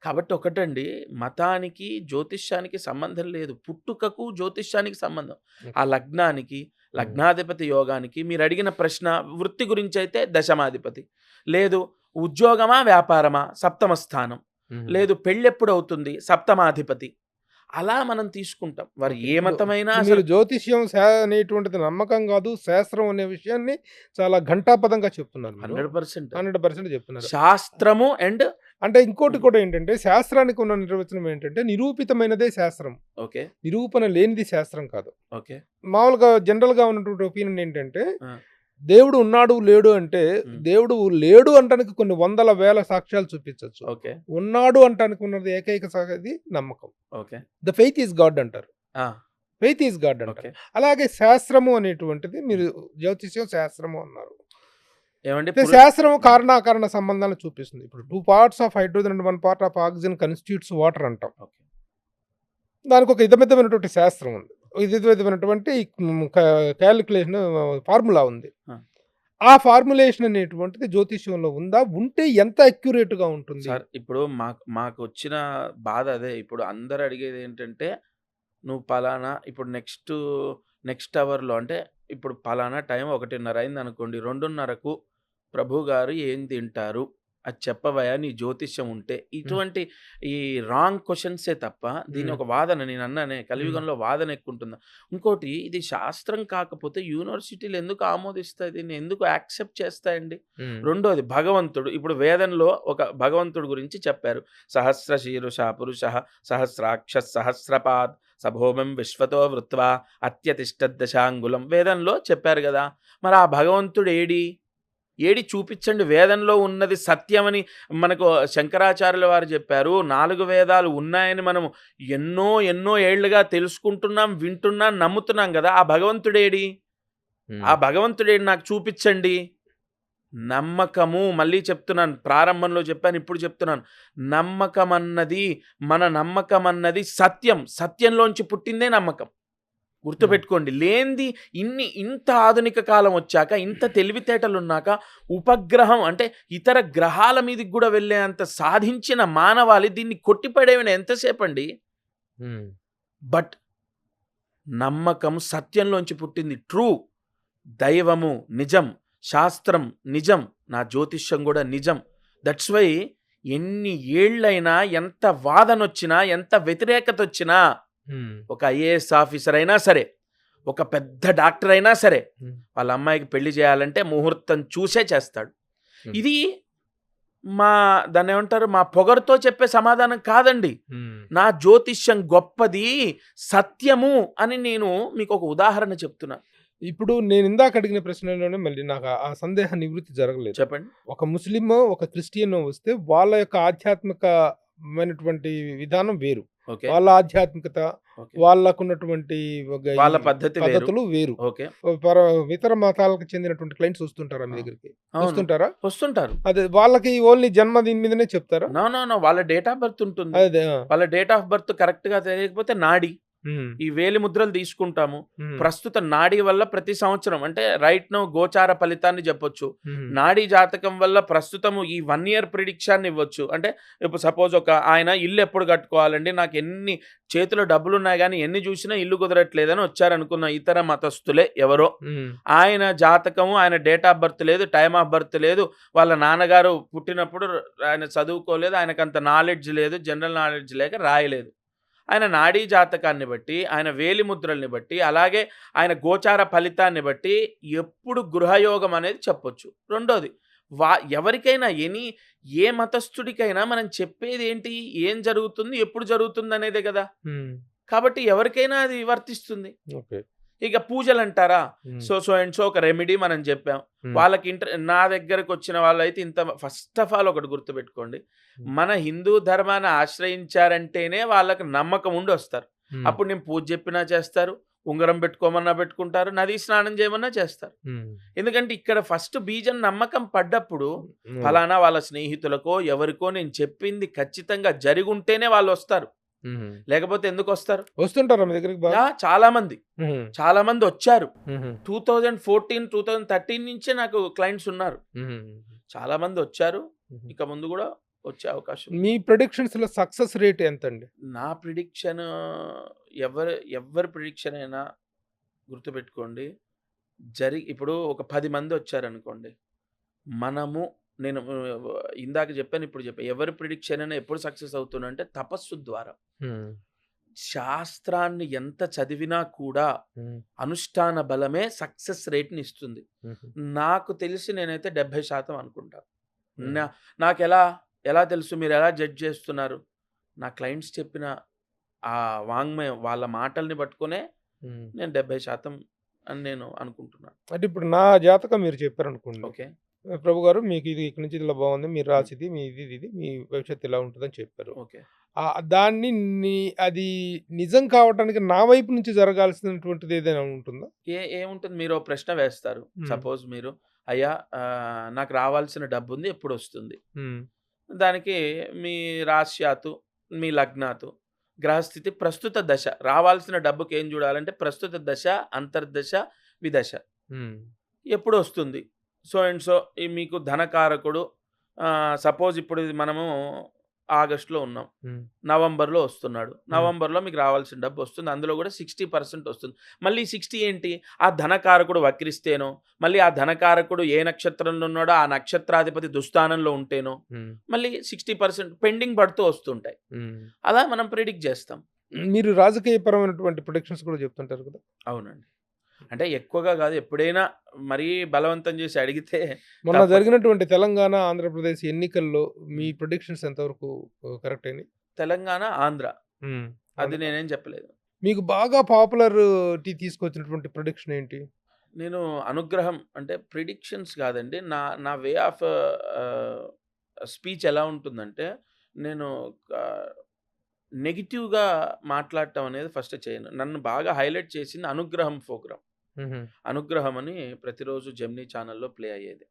కాబట్టి ఒకటండి, మతానికి జ్యోతిష్యానికి సంబంధం లేదు. పుట్టుకకు జ్యోతిష్యానికి సంబంధం. ఆ లగ్నానికి, లగ్నాధిపతి యోగానికి. మీరు అడిగిన ప్రశ్న వృత్తి గురించి అయితే దశమాధిపతి, లేదు ఉద్యోగమా వ్యాపారమా సప్తమ స్థానం, లేదు పెళ్ళెప్పుడు అవుతుంది సప్తమాధిపతి. అలా మనం తీసుకుంటాం. వారు ఏ మతమైనా మీరు జ్యోతిష్యం అనేటువంటిది నమ్మకం కాదు, శాస్త్రం అనే విషయాన్ని చాలా ఘంటాపదంగా చెప్తున్నారు. 100% చెప్తున్నారు. శాస్త్రము అండ్ అంటే ఇంకోటి కూడా ఏంటంటే, శాస్త్రానికి ఉన్న నిర్వచనం ఏంటంటే నిరూపితమైనదే శాస్త్రం, ఓకే, నిరూపణ లేనిది శాస్త్రం కాదు. ఓకే. మామూలుగా జనరల్ గా ఉన్నటువంటి ఒపీనియన్ ఏంటంటే, దేవుడు ఉన్నాడు లేడు అంటే, దేవుడు లేడు అంటానికి కొన్ని వందల వేల సాక్ష్యాలు చూపించవచ్చు. ఓకే. ఉన్నాడు అంటానికి ఉన్నది ఏకైక సాక్షి నమ్మకం. Okay. The faith is God అంటారు. ఫెయిత్ ఈజ్ గాడ్ అంటారు. అలాగే శాస్త్రము అనేటువంటిది, మీరు జ్యోతిష్యం శాస్త్రము అన్నారు. శాస్త్రం కారణాకారణ సంబంధాలను చూపిస్తుంది. ఇప్పుడు 2 parts of hydrogen and 1 part of oxygen constitutes water అంటాం. దానికి ఒక ఇదమిద్దమైనటువంటి శాస్త్రం ఉంది, ఇదమైనటువంటి క్యాలిక్యులేషన్ ఫార్ములా ఉంది. ఆ ఫార్ములేషన్ అనేటువంటిది జ్యోతిష్యంలో ఉందా? ఉంటే ఎంత అక్యురేట్ గా ఉంటుంది? సార్, ఇప్పుడు మాకు వచ్చిన బాధ అదే. ఇప్పుడు అందరు అడిగేది ఏంటంటే, నువ్వు పలానా ఇప్పుడు నెక్స్ట్ అవర్లో, అంటే ఇప్పుడు పలానా టైం 1:30 అయింది అనుకోండి, 2:30కు ప్రభు గారు ఏం తింటారు అది చెప్పవయా నీ జ్యోతిష్యం ఉంటే. ఇటువంటి ఈ రాంగ్ క్వశ్చన్సే తప్ప దీని ఒక వాదన, నేను అన్నానే కలియుగంలో వాదన ఎక్కువ ఉంటుందా. ఇంకోటి, ఇది శాస్త్రం కాకపోతే యూనివర్సిటీలు ఎందుకు ఆమోదిస్తాయి, దీన్ని ఎందుకు యాక్సెప్ట్ చేస్తాయండి? రెండోది, భగవంతుడు ఇప్పుడు వేదంలో ఒక భగవంతుడు గురించి చెప్పారు. సహస్ర శీరుష పురుష సహస్రాక్ష సహస్రపాద్ సభోమం విశ్వతో వృత్వా అత్యతిష్టదశాంగులం వేదంలో చెప్పారు కదా. మరి ఆ భగవంతుడు ఏడి చూపించండి. వేదంలో ఉన్నది సత్యమని మనకు శంకరాచార్యుల వారు చెప్పారు. 4 వేదాలు ఉన్నాయని మనము ఎన్నో ఏళ్లుగా తెలుసుకుంటున్నాం, వింటున్నాం, నమ్ముతున్నాం కదా. ఆ భగవంతుడేడి? నాకు చూపించండి. నమ్మకము, మళ్ళీ చెప్తున్నాను, ప్రారంభంలో చెప్పాను, ఇప్పుడు చెప్తున్నాను, మన నమ్మకం అన్నది సత్యంలోంచి పుట్టిందే నమ్మకం. గుర్తుపెట్టుకోండి. లేనిది ఇంత ఆధునిక కాలం వచ్చాక, ఇంత తెలివితేటలు ఉన్నాక, ఉపగ్రహం అంటే ఇతర గ్రహాల మీదకి కూడా వెళ్ళేంత సాధించిన మానవాళి దీన్ని కొట్టిపడేవిన ఎంతసేపు అండి? బట్ నమ్మకం సత్యంలోంచి పుట్టింది. ట్రూ. దైవము నిజం, శాస్త్రం నిజం, నా జ్యోతిష్యం కూడా నిజం. దట్స్ వై ఎన్ని ఏళ్ళైనా, ఎంత వాదన వచ్చినా, ఎంత వ్యతిరేకత వచ్చినా, ఒక ఐఏఎస్ ఆఫీసర్ అయినా సరే, ఒక పెద్ద డాక్టర్ అయినా సరే, వాళ్ళ అమ్మాయికి పెళ్లి చేయాలంటే ముహూర్తం చూసే చేస్తాడు. ఇది దాన్ని ఏమంటారు, మా పొగరుతో చెప్పే సమాధానం కాదండి. నా జ్యోతిష్యం గొప్పది, సత్యము అని నేను మీకు ఒక ఉదాహరణ చెప్తున్నా. ఇప్పుడు నేను ఇందాక అడిగిన ప్రశ్నలోనే మళ్ళీ నాకు ఆ సందేహ నివృత్తి జరగలేదు. చెప్పండి. ఒక ముస్లిం, ఒక క్రిస్టియన్ వస్తే వాళ్ళ యొక్క ఆధ్యాత్మికమైనటువంటి విధానం వేరు, వాళ్ళ ఆధ్యాత్మికత, వాళ్ళకున్నటువంటి వాళ్ళ పద్ధతులు వేరు. ఇతర మతాలకు చెందినటువంటి క్లయింట్స్ వస్తుంటారా మీ దగ్గరికి? వస్తుంటారు. అదే వాళ్ళకి ఓన్లీ జన్మ దీని మీదనే చెప్తారా? నో, వాళ్ళ డేట్ ఆఫ్ బర్త్ ఉంటుంది. వాళ్ళ డేట్ ఆఫ్ బర్త్ కరెక్ట్ గా తెలియకపోతే నాడి, ఈ వేలి ముద్రలు తీసుకుంటాము. ప్రస్తుత నాడీ వల్ల ప్రతి సంవత్సరం, అంటే రైట్ నో గోచార ఫలితాన్ని చెప్పొచ్చు. నాడీ జాతకం వల్ల ప్రస్తుతము ఈ 1 year ప్రిడిక్షన్ ఇవ్వచ్చు. అంటే ఇప్పుడు సపోజ్ ఆయన ఇల్లు ఎప్పుడు కట్టుకోవాలండి, నాకు ఎన్ని చేతిలో డబ్బులు ఉన్నాయి కానీ ఎన్ని చూసినా ఇల్లు కుదరట్లేదని వచ్చారనుకున్న ఇతర మతస్థులే ఎవరో. ఆయన జాతకము, ఆయన డేట్ ఆఫ్ బర్త్ లేదు, టైమ్ ఆఫ్ బర్త్ లేదు, వాళ్ళ నాన్నగారు పుట్టినప్పుడు ఆయన చదువుకోలేదు, ఆయనకంత నాలెడ్జ్ లేదు, జనరల్ నాలెడ్జ్ లేక రాయలేదు. ఆయన నాడీ జాతకాన్ని బట్టి, ఆయన వేలి ముద్రల్ని బట్టి, అలాగే ఆయన గోచార ఫలితాన్ని బట్టి ఎప్పుడు గృహయోగం అనేది చెప్పొచ్చు. రెండోది ఎవరికైనా ఏ మతస్థుడికైనా మనం చెప్పేది ఏంటి, ఏం జరుగుతుంది, ఎప్పుడు జరుగుతుంది అనేదే కదా. కాబట్టి ఎవరికైనా అది వర్తిస్తుంది. ఇక పూజలు అంటారా, సో అండ్ సో ఒక రెమెడీ మనం చెప్పాం, వాళ్ళకి నా దగ్గరకు వచ్చిన వాళ్ళైతే ఫస్ట్ ఆఫ్ ఆల్ ఒకటి గుర్తుపెట్టుకోండి, మన హిందూ ధర్మాన్ని ఆశ్రయించారంటేనే వాళ్ళకి నమ్మకం ఉండి వస్తారు. అప్పుడు నేను పూజ చెప్పినా చేస్తారు, ఉంగరం పెట్టుకోమన్నా పెట్టుకుంటారు, నది స్నానం చేయమన్నా చేస్తారు. ఎందుకంటే ఇక్కడ ఫస్ట్ బీజం నమ్మకం పడ్డప్పుడు ఫలానా వాళ్ళ స్నేహితులకో ఎవరికో నేను చెప్పింది ఖచ్చితంగా జరిగి ఉంటేనే వాళ్ళు వస్తారు. లేకపోతే ఎందుకు వస్తారు? వస్తుంటారు మీ దగ్గరికి చాలా మంది వచ్చారు. 2014, 2013 నుంచే నాకు క్లయింట్స్ ఉన్నారు. చాలా మంది వచ్చారు, ఇక ముందు కూడా వచ్చే అవకాశం. మీ ప్రెడిక్షన్స్ లో సక్సెస్ రేట్ ఎంత అండి? నా ప్రిడిక్షన్ ఎవరి ప్రిడిక్షన్ అయినా గుర్తుపెట్టుకోండి, ఇప్పుడు ఒక 10 మంది వచ్చారనుకోండి, నేను ఇందాక చెప్పాను, ఇప్పుడు చెప్పాను, ఎవరి ప్రిడిక్షన్ అయినా ఎప్పుడు సక్సెస్ అవుతుందంటే తపస్సు ద్వారా. శాస్త్రాన్ని ఎంత చదివినా కూడా అనుష్ఠాన బలమే సక్సెస్ రేట్ని ఇస్తుంది. నాకు తెలిసి నేనైతే 70% అనుకుంటాను. నాకు ఎలా తెలుసు, మీరు ఎలా జడ్జ్ చేస్తున్నారు? నా క్లయింట్స్ చెప్పిన ఆ వాంగ్మయం, వాళ్ళ మాటల్ని పట్టుకునే నేను 70% అని నేను అనుకుంటున్నాను. అంటే ఇప్పుడు నా జాతకం మీరు చెప్పారు అనుకోండి, ఓకే ప్రభు గారు మీకు ఇది ఇక్కడ నుంచి ఇలా బాగుంది, మీరు రాసిది మీ ఇది మీ భవిష్యత్తు ఇలా ఉంటుందని చెప్పారు. ఓకే దాన్ని అది నిజం కావడానికి నా వైపు నుంచి జరగాల్సినటువంటిది ఏదైనా ఉంటుందా? ఏముంటుంది, మీరు ప్రశ్న వేస్తారు. సపోజ్ మీరు, అయ్యా నాకు రావాల్సిన డబ్బు ఉంది, ఎప్పుడు వస్తుంది? దానికి మీ రాశ్యాతు, మీ లగ్నాతు, గ్రహస్థితి, ప్రస్తుత దశ, రావాల్సిన డబ్బుకి ఏం చూడాలంటే ప్రస్తుత దశ, అంతర్దశ, విదశ ఎప్పుడు వస్తుంది. సో అండ్ సో మీకు ధనకారకుడు, సపోజ్ ఇప్పుడు మనము ఆగస్టులో ఉన్నాం, నవంబర్లో వస్తున్నాడు. నవంబర్లో మీకు రావాల్సిన డబ్బు వస్తుంది, అందులో కూడా 60% వస్తుంది. మళ్ళీ 60 ఏంటి, ఆ ధనకారకుడు వక్రిస్తేనో, మళ్ళీ ఆ ధనకారకుడు ఏ నక్షత్రంలో ఉన్నాడో ఆ నక్షత్రాధిపతి దుస్థానంలో ఉంటేనో మళ్ళీ 60% పెండింగ్ పడుతూ వస్తుంటాయి. అలా మనం ప్రిడిక్ట్ చేస్తాం. మీరు రాజకీయ పరమైనటువంటి ప్రొడిక్షన్స్ కూడా చెప్తుంటారు కదా? అవునండి, అంటే ఎక్కువగా కాదు, ఎప్పుడైనా మరీ బలవంతం చేసి అడిగితే. మొన్న జరిగినటువంటి తెలంగాణ ఆంధ్రప్రదేశ్ ఎన్నికల్లో మీ ప్రొడిక్షన్స్ ఎంతవరకు కరెక్ట్ అయినాయి? తెలంగాణ, ఆంధ్ర అది నేనేం చెప్పలేదు. మీకు బాగా పాపులారిటీ తీసుకొచ్చినటువంటి ప్రొడిక్షన్ ఏంటి? నేను అనుగ్రహం, అంటే ప్రిడిక్షన్స్ కాదండి, నా వే ఆఫ్ స్పీచ్ ఎలా ఉంటుందంటే, నేను నెగిటివ్గా మాట్లాడటం అనేది ఫస్ట్ చేయను. నన్ను బాగా హైలైట్ చేసింది అనుగ్రహం ప్రోగ్రామ్. అనుగ్రహం అని ప్రతిరోజు జెమినీ ఛానల్లో ప్లే అయ్యేది.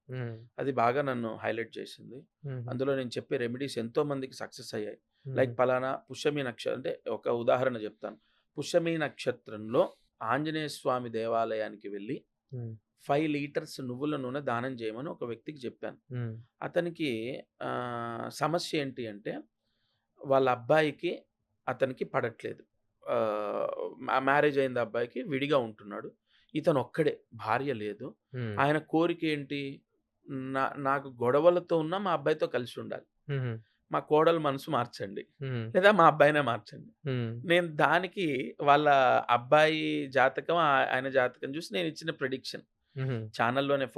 అది బాగా నన్ను హైలైట్ చేసింది. అందులో నేను చెప్పే రెమెడీస్ ఎంతో మందికి సక్సెస్ అయ్యాయి. లైక్ పలానా పుష్యమి నక్షత్రం, అంటే ఒక ఉదాహరణ చెప్తాను. పుష్యమి నక్షత్రంలో ఆంజనేయ స్వామి దేవాలయానికి వెళ్ళి 5 లీటర్స్ నువ్వుల నూనె దానం చేయమని ఒక వ్యక్తికి చెప్పాను. అతనికి సమస్య ఏంటి అంటే, వాళ్ళ అబ్బాయికి అతనికి పడట్లేదు. మ్యారేజ్ అయింది, అబ్బాయికి విడిగా ఉంటున్నాడు. ఇతను ఒక్కడే, భార్య లేదు. ఆయన కోరిక ఏంటి, నాకు గొడవలతో ఉన్న మా అబ్బాయితో కలిసి ఉండాలి, మా కోడలు మనసు మార్చండి, లేదా మా అబ్బాయినే మార్చండి. నేను దానికి వాళ్ళ అబ్బాయి జాతకం, ఆయన జాతకం చూసి నేను ఇచ్చిన ప్రిడిక్షన్ ఛానల్లోనే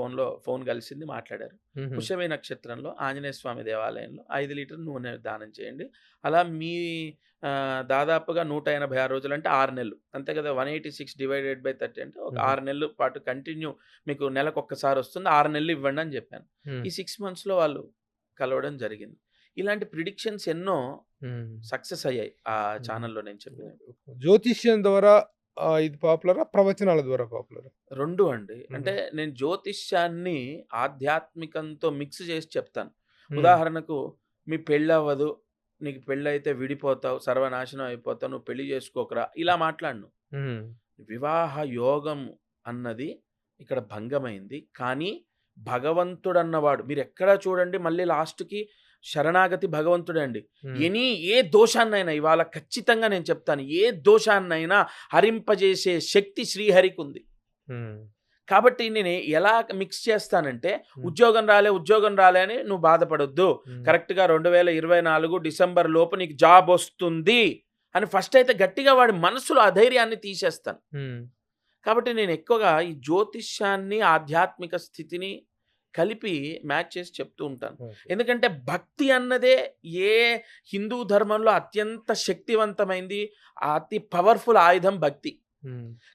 ఫోన్ కలిసింది, మాట్లాడారు. పుష్యమి నక్షత్రంలో ఆంజనేయ స్వామి దేవాలయంలో 5 లీటర్ నూనె దానం చేయండి. అలా మీ దాదాపుగా 186 రోజులు, అంటే 6 నెలలు అంతే కదా. 186 డివైడెడ్ బై 30 అంటే ఒక 6 నెలలు పాటు కంటిన్యూ, మీకు నెలకు ఒక్కసారి వస్తుంది, 6 నెలలు ఇవ్వండి అని చెప్పాను. ఈ 6 monthsలో వాళ్ళు కలవడం జరిగింది. ఇలాంటి ప్రిడిక్షన్స్ ఎన్నో సక్సెస్ అయ్యాయి ఆ ఛానల్లో నేను చెప్పిన. జ్యోతిష్యం ద్వారా ఇది పాపులరా, ప్రవచనాల ద్వారా పాపులరా? 2 అండి. అంటే నేను జ్యోతిష్యాన్ని ఆధ్యాత్మికంతో మిక్స్ చేసి చెప్తాను. ఉదాహరణకు, మీ పెళ్ళి అవ్వదు, నీకు పెళ్ళి అయితే విడిపోతావు, సర్వనాశనం అయిపోతావు, నువ్వు పెళ్లి చేసుకోకరా, ఇలా మాట్లాడను. వివాహ యోగం అన్నది ఇక్కడ భంగమైంది. కానీ భగవంతుడు అన్నవాడు, మీరు ఎక్కడా చూడండి, మళ్ళీ లాస్ట్కి శరణాగతి భగవంతుడే అండి. ఏ దోషాన్నైనా, ఇవాళ ఖచ్చితంగా నేను చెప్తాను, ఏ దోషాన్నైనా హరింపజేసే శక్తి శ్రీహరికి ఉంది. కాబట్టి నేను ఎలా మిక్స్ చేస్తానంటే, ఉద్యోగం రాలే అని నువ్వు బాధపడొద్దు, కరెక్ట్గా 2024 డిసెంబర్ లోపు నీకు జాబ్ వస్తుంది అని ఫస్ట్ అయితే గట్టిగా వాడి మనసులో అధైర్యాన్ని తీసేస్తాను. కాబట్టి నేను ఎక్కువగా ఈ జ్యోతిష్యాన్ని, ఆధ్యాత్మిక స్థితిని కలిపి మ్యాచ్ చేసి చెప్తూ ఉంటాను. ఎందుకంటే భక్తి అన్నదే ఏ హిందూ ధర్మంలో అత్యంత శక్తివంతమైంది, అతి పవర్ఫుల్ ఆయుధం భక్తి.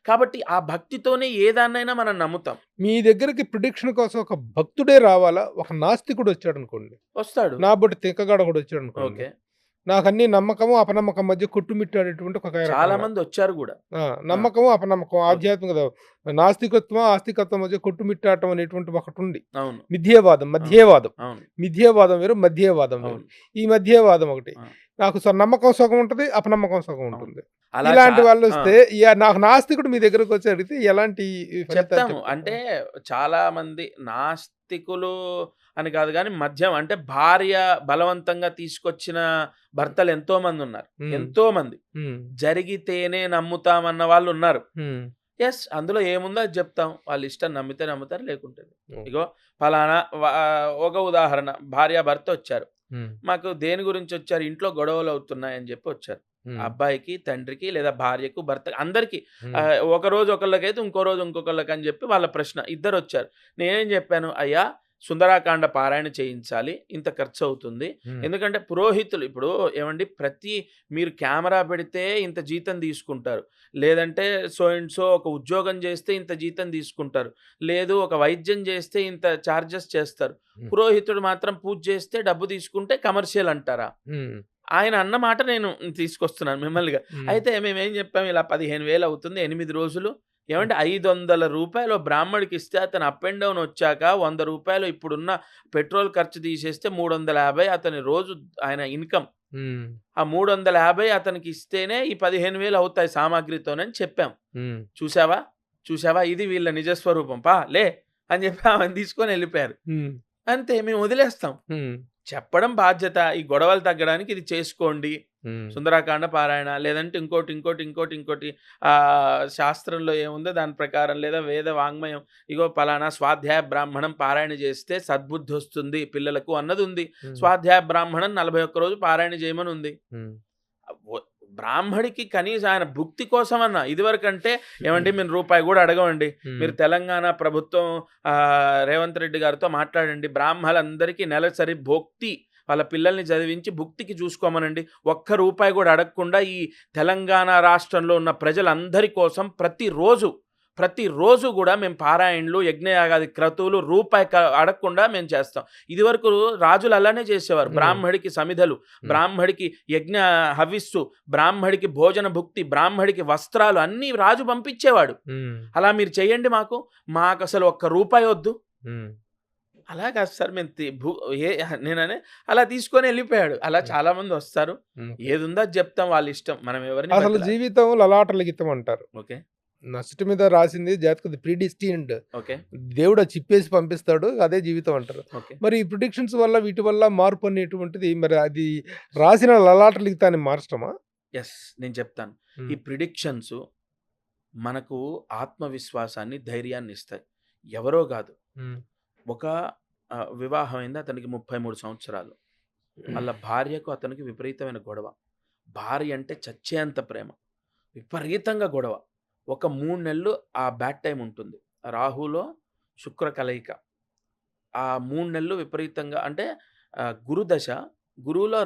కాబట్టి ఆ భక్తితోనే ఏదాన్నైనా మనం నమ్ముతాం. మీ దగ్గరికి ప్రిడిక్షన్ కోసం ఒక భక్తుడే రావాలా? ఒక నాస్తికుడు వచ్చాడు అనుకోండి, వస్తాడు. నా బట్టి తిక్కగాడ కూడా వచ్చాడు అనుకోండి, ఓకే. నాకు అన్ని నమ్మకము అపనమ్మకం మధ్య కొట్టుమిట్టాడేటువంటి ఒక చాలా రకంగా. మంది వచ్చారు కూడా. నమ్మకము అపనమ్మకం, ఆధ్యాత్మికత, నాస్తికత్వం ఆస్తికత్వం మధ్య కొట్టుమిట్టాటం అనేటువంటి ఒకటి ఉంది. అవును, మధ్యవాదం అవును, మిథ్యేవాదం వేరు, మధ్యవాదం వేరు. అవును. ఈ మధ్యవాదం ఒకటి, ఆ. నాకు నమ్మకం సగం ఉంటుంది, అపనమ్మకం సగం ఉంటుంది. అలా ఇలాంటి వాళ్ళు ఆ. వస్తే నాకు నాస్తికుడు మీ దగ్గరకు వచ్చి అడిగితే ఎలాంటి ఫలితాలు చెప్తాము. చెప్తారు? అంటే చాలా మంది నాస్తికులు అని కాదు కానీ మధ్యం, అంటే భార్య బలవంతంగా తీసుకొచ్చిన భర్తలు ఎంతో మంది ఉన్నారు. ఉమ్, ఎంతో మంది ఉమ్, జరిగితేనే నమ్ముతామన్న వాళ్ళు ఉన్నారు. ఉమ్, ఎస్, అందులో ఏముందో అది చెప్తాం. వాళ్ళ ఇష్టం, నమ్మితే నమ్ముతారు, లేకుంటే లేదు. ఉమ్, ఇగో ఫలానా ఒక ఉదాహరణ, భార్య భర్త వచ్చారు. ఉమ్, మాకు దేని గురించి వచ్చారు, ఇంట్లో గొడవలు అవుతున్నాయని చెప్పి వచ్చారు. ఉమ్, అబ్బాయికి, తండ్రికి, లేదా భార్యకు, భర్త, అందరికి. ఉమ్, ఒక రోజు ఒకళ్ళకైతే ఇంకో రోజు ఇంకొకళ్ళకి అని చెప్పి వాళ్ళ ప్రశ్న. ఇద్దరు వచ్చారు. నేనేం చెప్పాను, అయ్యా సుందరాకాండ పారాయణ చేయించాలి, ఇంత ఖర్చు అవుతుంది. ఉమ్, ఎందుకంటే పురోహితులు ఇప్పుడు ఏమండి, మీరు కెమెరా పెడితే ఇంత జీతం తీసుకుంటారు, లేదంటే సో అండ్ సో ఒక ఉద్యోగం చేస్తే ఇంత జీతం తీసుకుంటారు, లేదు ఒక వైద్యం చేస్తే ఇంత ఛార్జెస్ చేస్తారు. పురోహితుడు మాత్రం పూజ చేస్తే డబ్బు తీసుకుంటే కమర్షియల్ అంటారా? ఉమ్, ఆయన అన్న మాట నేను తీసుకొస్తున్నాను మిమ్మల్నిగా. ఉమ్, అయితే మేమేం చెప్పాము, ఇలా 15,000 అవుతుంది, 8 రోజులు. ఏమంటే 500 రూపాయలు బ్రాహ్మడికి ఇస్తే అతను అప్ అండ్ డౌన్ వచ్చాక 100 రూపాయలు ఇప్పుడున్న పెట్రోల్ ఖర్చు తీసేస్తే 350 అతని రోజు ఆయన ఇన్కమ్. ఉమ్, ఆ 350 అతనికి ఇస్తేనే ఈ 15,000 అవుతాయి సామాగ్రితోనని చెప్పాం. ఉమ్, చూసావా ఇది వీళ్ళ నిజస్వరూపం, పా లే అని చెప్పి ఆమెను తీసుకొని వెళ్ళిపోయారు. ఉమ్, అంతే, మేము వదిలేస్తాం. ఉమ్, చెప్పడం బాధ్యత. ఈ గొడవలు తగ్గడానికి ఇది చేసుకోండి, ఉమ్, సుందరాకాండ పారాయణ, లేదంటే ఇంకోటి శాస్త్రంలో ఏముందో దాని ప్రకారం, లేదా వేద వాంగ్మయం, ఇగో పలానా స్వాధ్యాయ బ్రాహ్మణం పారాయణ చేస్తే సద్బుద్ధి వస్తుంది పిల్లలకు అన్నది ఉంది. ఉమ్, స్వాధ్యాయ బ్రాహ్మణం 41 రోజు పారాయణ చేయమని ఉంది. ఉమ్, బ్రాహ్మడికి కనీసం ఆయన భుక్తి కోసం అన్న, ఇదివరకంటే ఏమండి మేము రూపాయి కూడా అడగమండి, మీరు తెలంగాణ ప్రభుత్వం రేవంత్ రెడ్డి గారితో మాట్లాడండి, బ్రాహ్మణులందరికీ నెలసరి భక్తి వాళ్ళ పిల్లల్ని చదివించి భుక్తికి చూసుకోమనండి, ఒక్క రూపాయి కూడా అడగకుండా ఈ తెలంగాణ రాష్ట్రంలో ఉన్న ప్రజలందరి కోసం ప్రతిరోజు కూడా మేము పారాయణలు, యజ్ఞయాగాది క్రతువులు రూపాయి అడగకుండా మేము చేస్తాం. ఇదివరకు రాజులు అలానే చేసేవారు. బ్రాహ్మడికి సమిధలు, బ్రాహ్మడికి యజ్ఞ హవిస్సు, బ్రాహ్మడికి భోజన భుక్తి, బ్రాహ్మడికి వస్త్రాలు అన్నీ రాజు పంపించేవాడు. అలా మీరు చేయండి, మాకు అసలు ఒక్క రూపాయి వద్దు. అలా కాదు సార్, నేననే అలా తీసుకొని వెళ్ళిపోయాడు. అలా చాలా మంది వస్తారు, ఏదుందో అది చెప్తాం, వాళ్ళ ఇష్టం, మనం ఎవరిని. అసలు జీవితం లలాట లిఖితం అంటారు. ఓకే, నసుటి మీద రాసింది జాతకది ప్రీడిస్టిన్డ్, ఓకే, దేవుడు అది చిప్పేసి పంపిస్తాడు, అదే జీవితం అంటారు. ఓకే. మరి ఈ ప్రిడిక్షన్స్ వల్ల వీటి వల్ల మార్పు అనేటువంటిది, మరి అది రాసిన లలాట లిఖితాన్ని మార్చడమా? ఎస్, నేను చెప్తాను. ఈ ప్రిడిక్షన్స్ మనకు ఆత్మవిశ్వాసాన్ని, ధైర్యాన్ని ఇస్తాయి. ఎవరో కాదు, ఒక వివాహం అయింది, అతనికి 33 సంవత్సరాలు. వాళ్ళ భార్యకు అతనికి విపరీతమైన గొడవ. భార్య అంటే చచ్చేంత ప్రేమ, విపరీతంగా గొడవ. ఒక 3 నెలలు ఆ బ్యాడ్ టైం ఉంటుంది. రాహులో శుక్ర కలయిక. ఆ 3 నెలలు విపరీతంగా, అంటే గురుదశ, గురువులో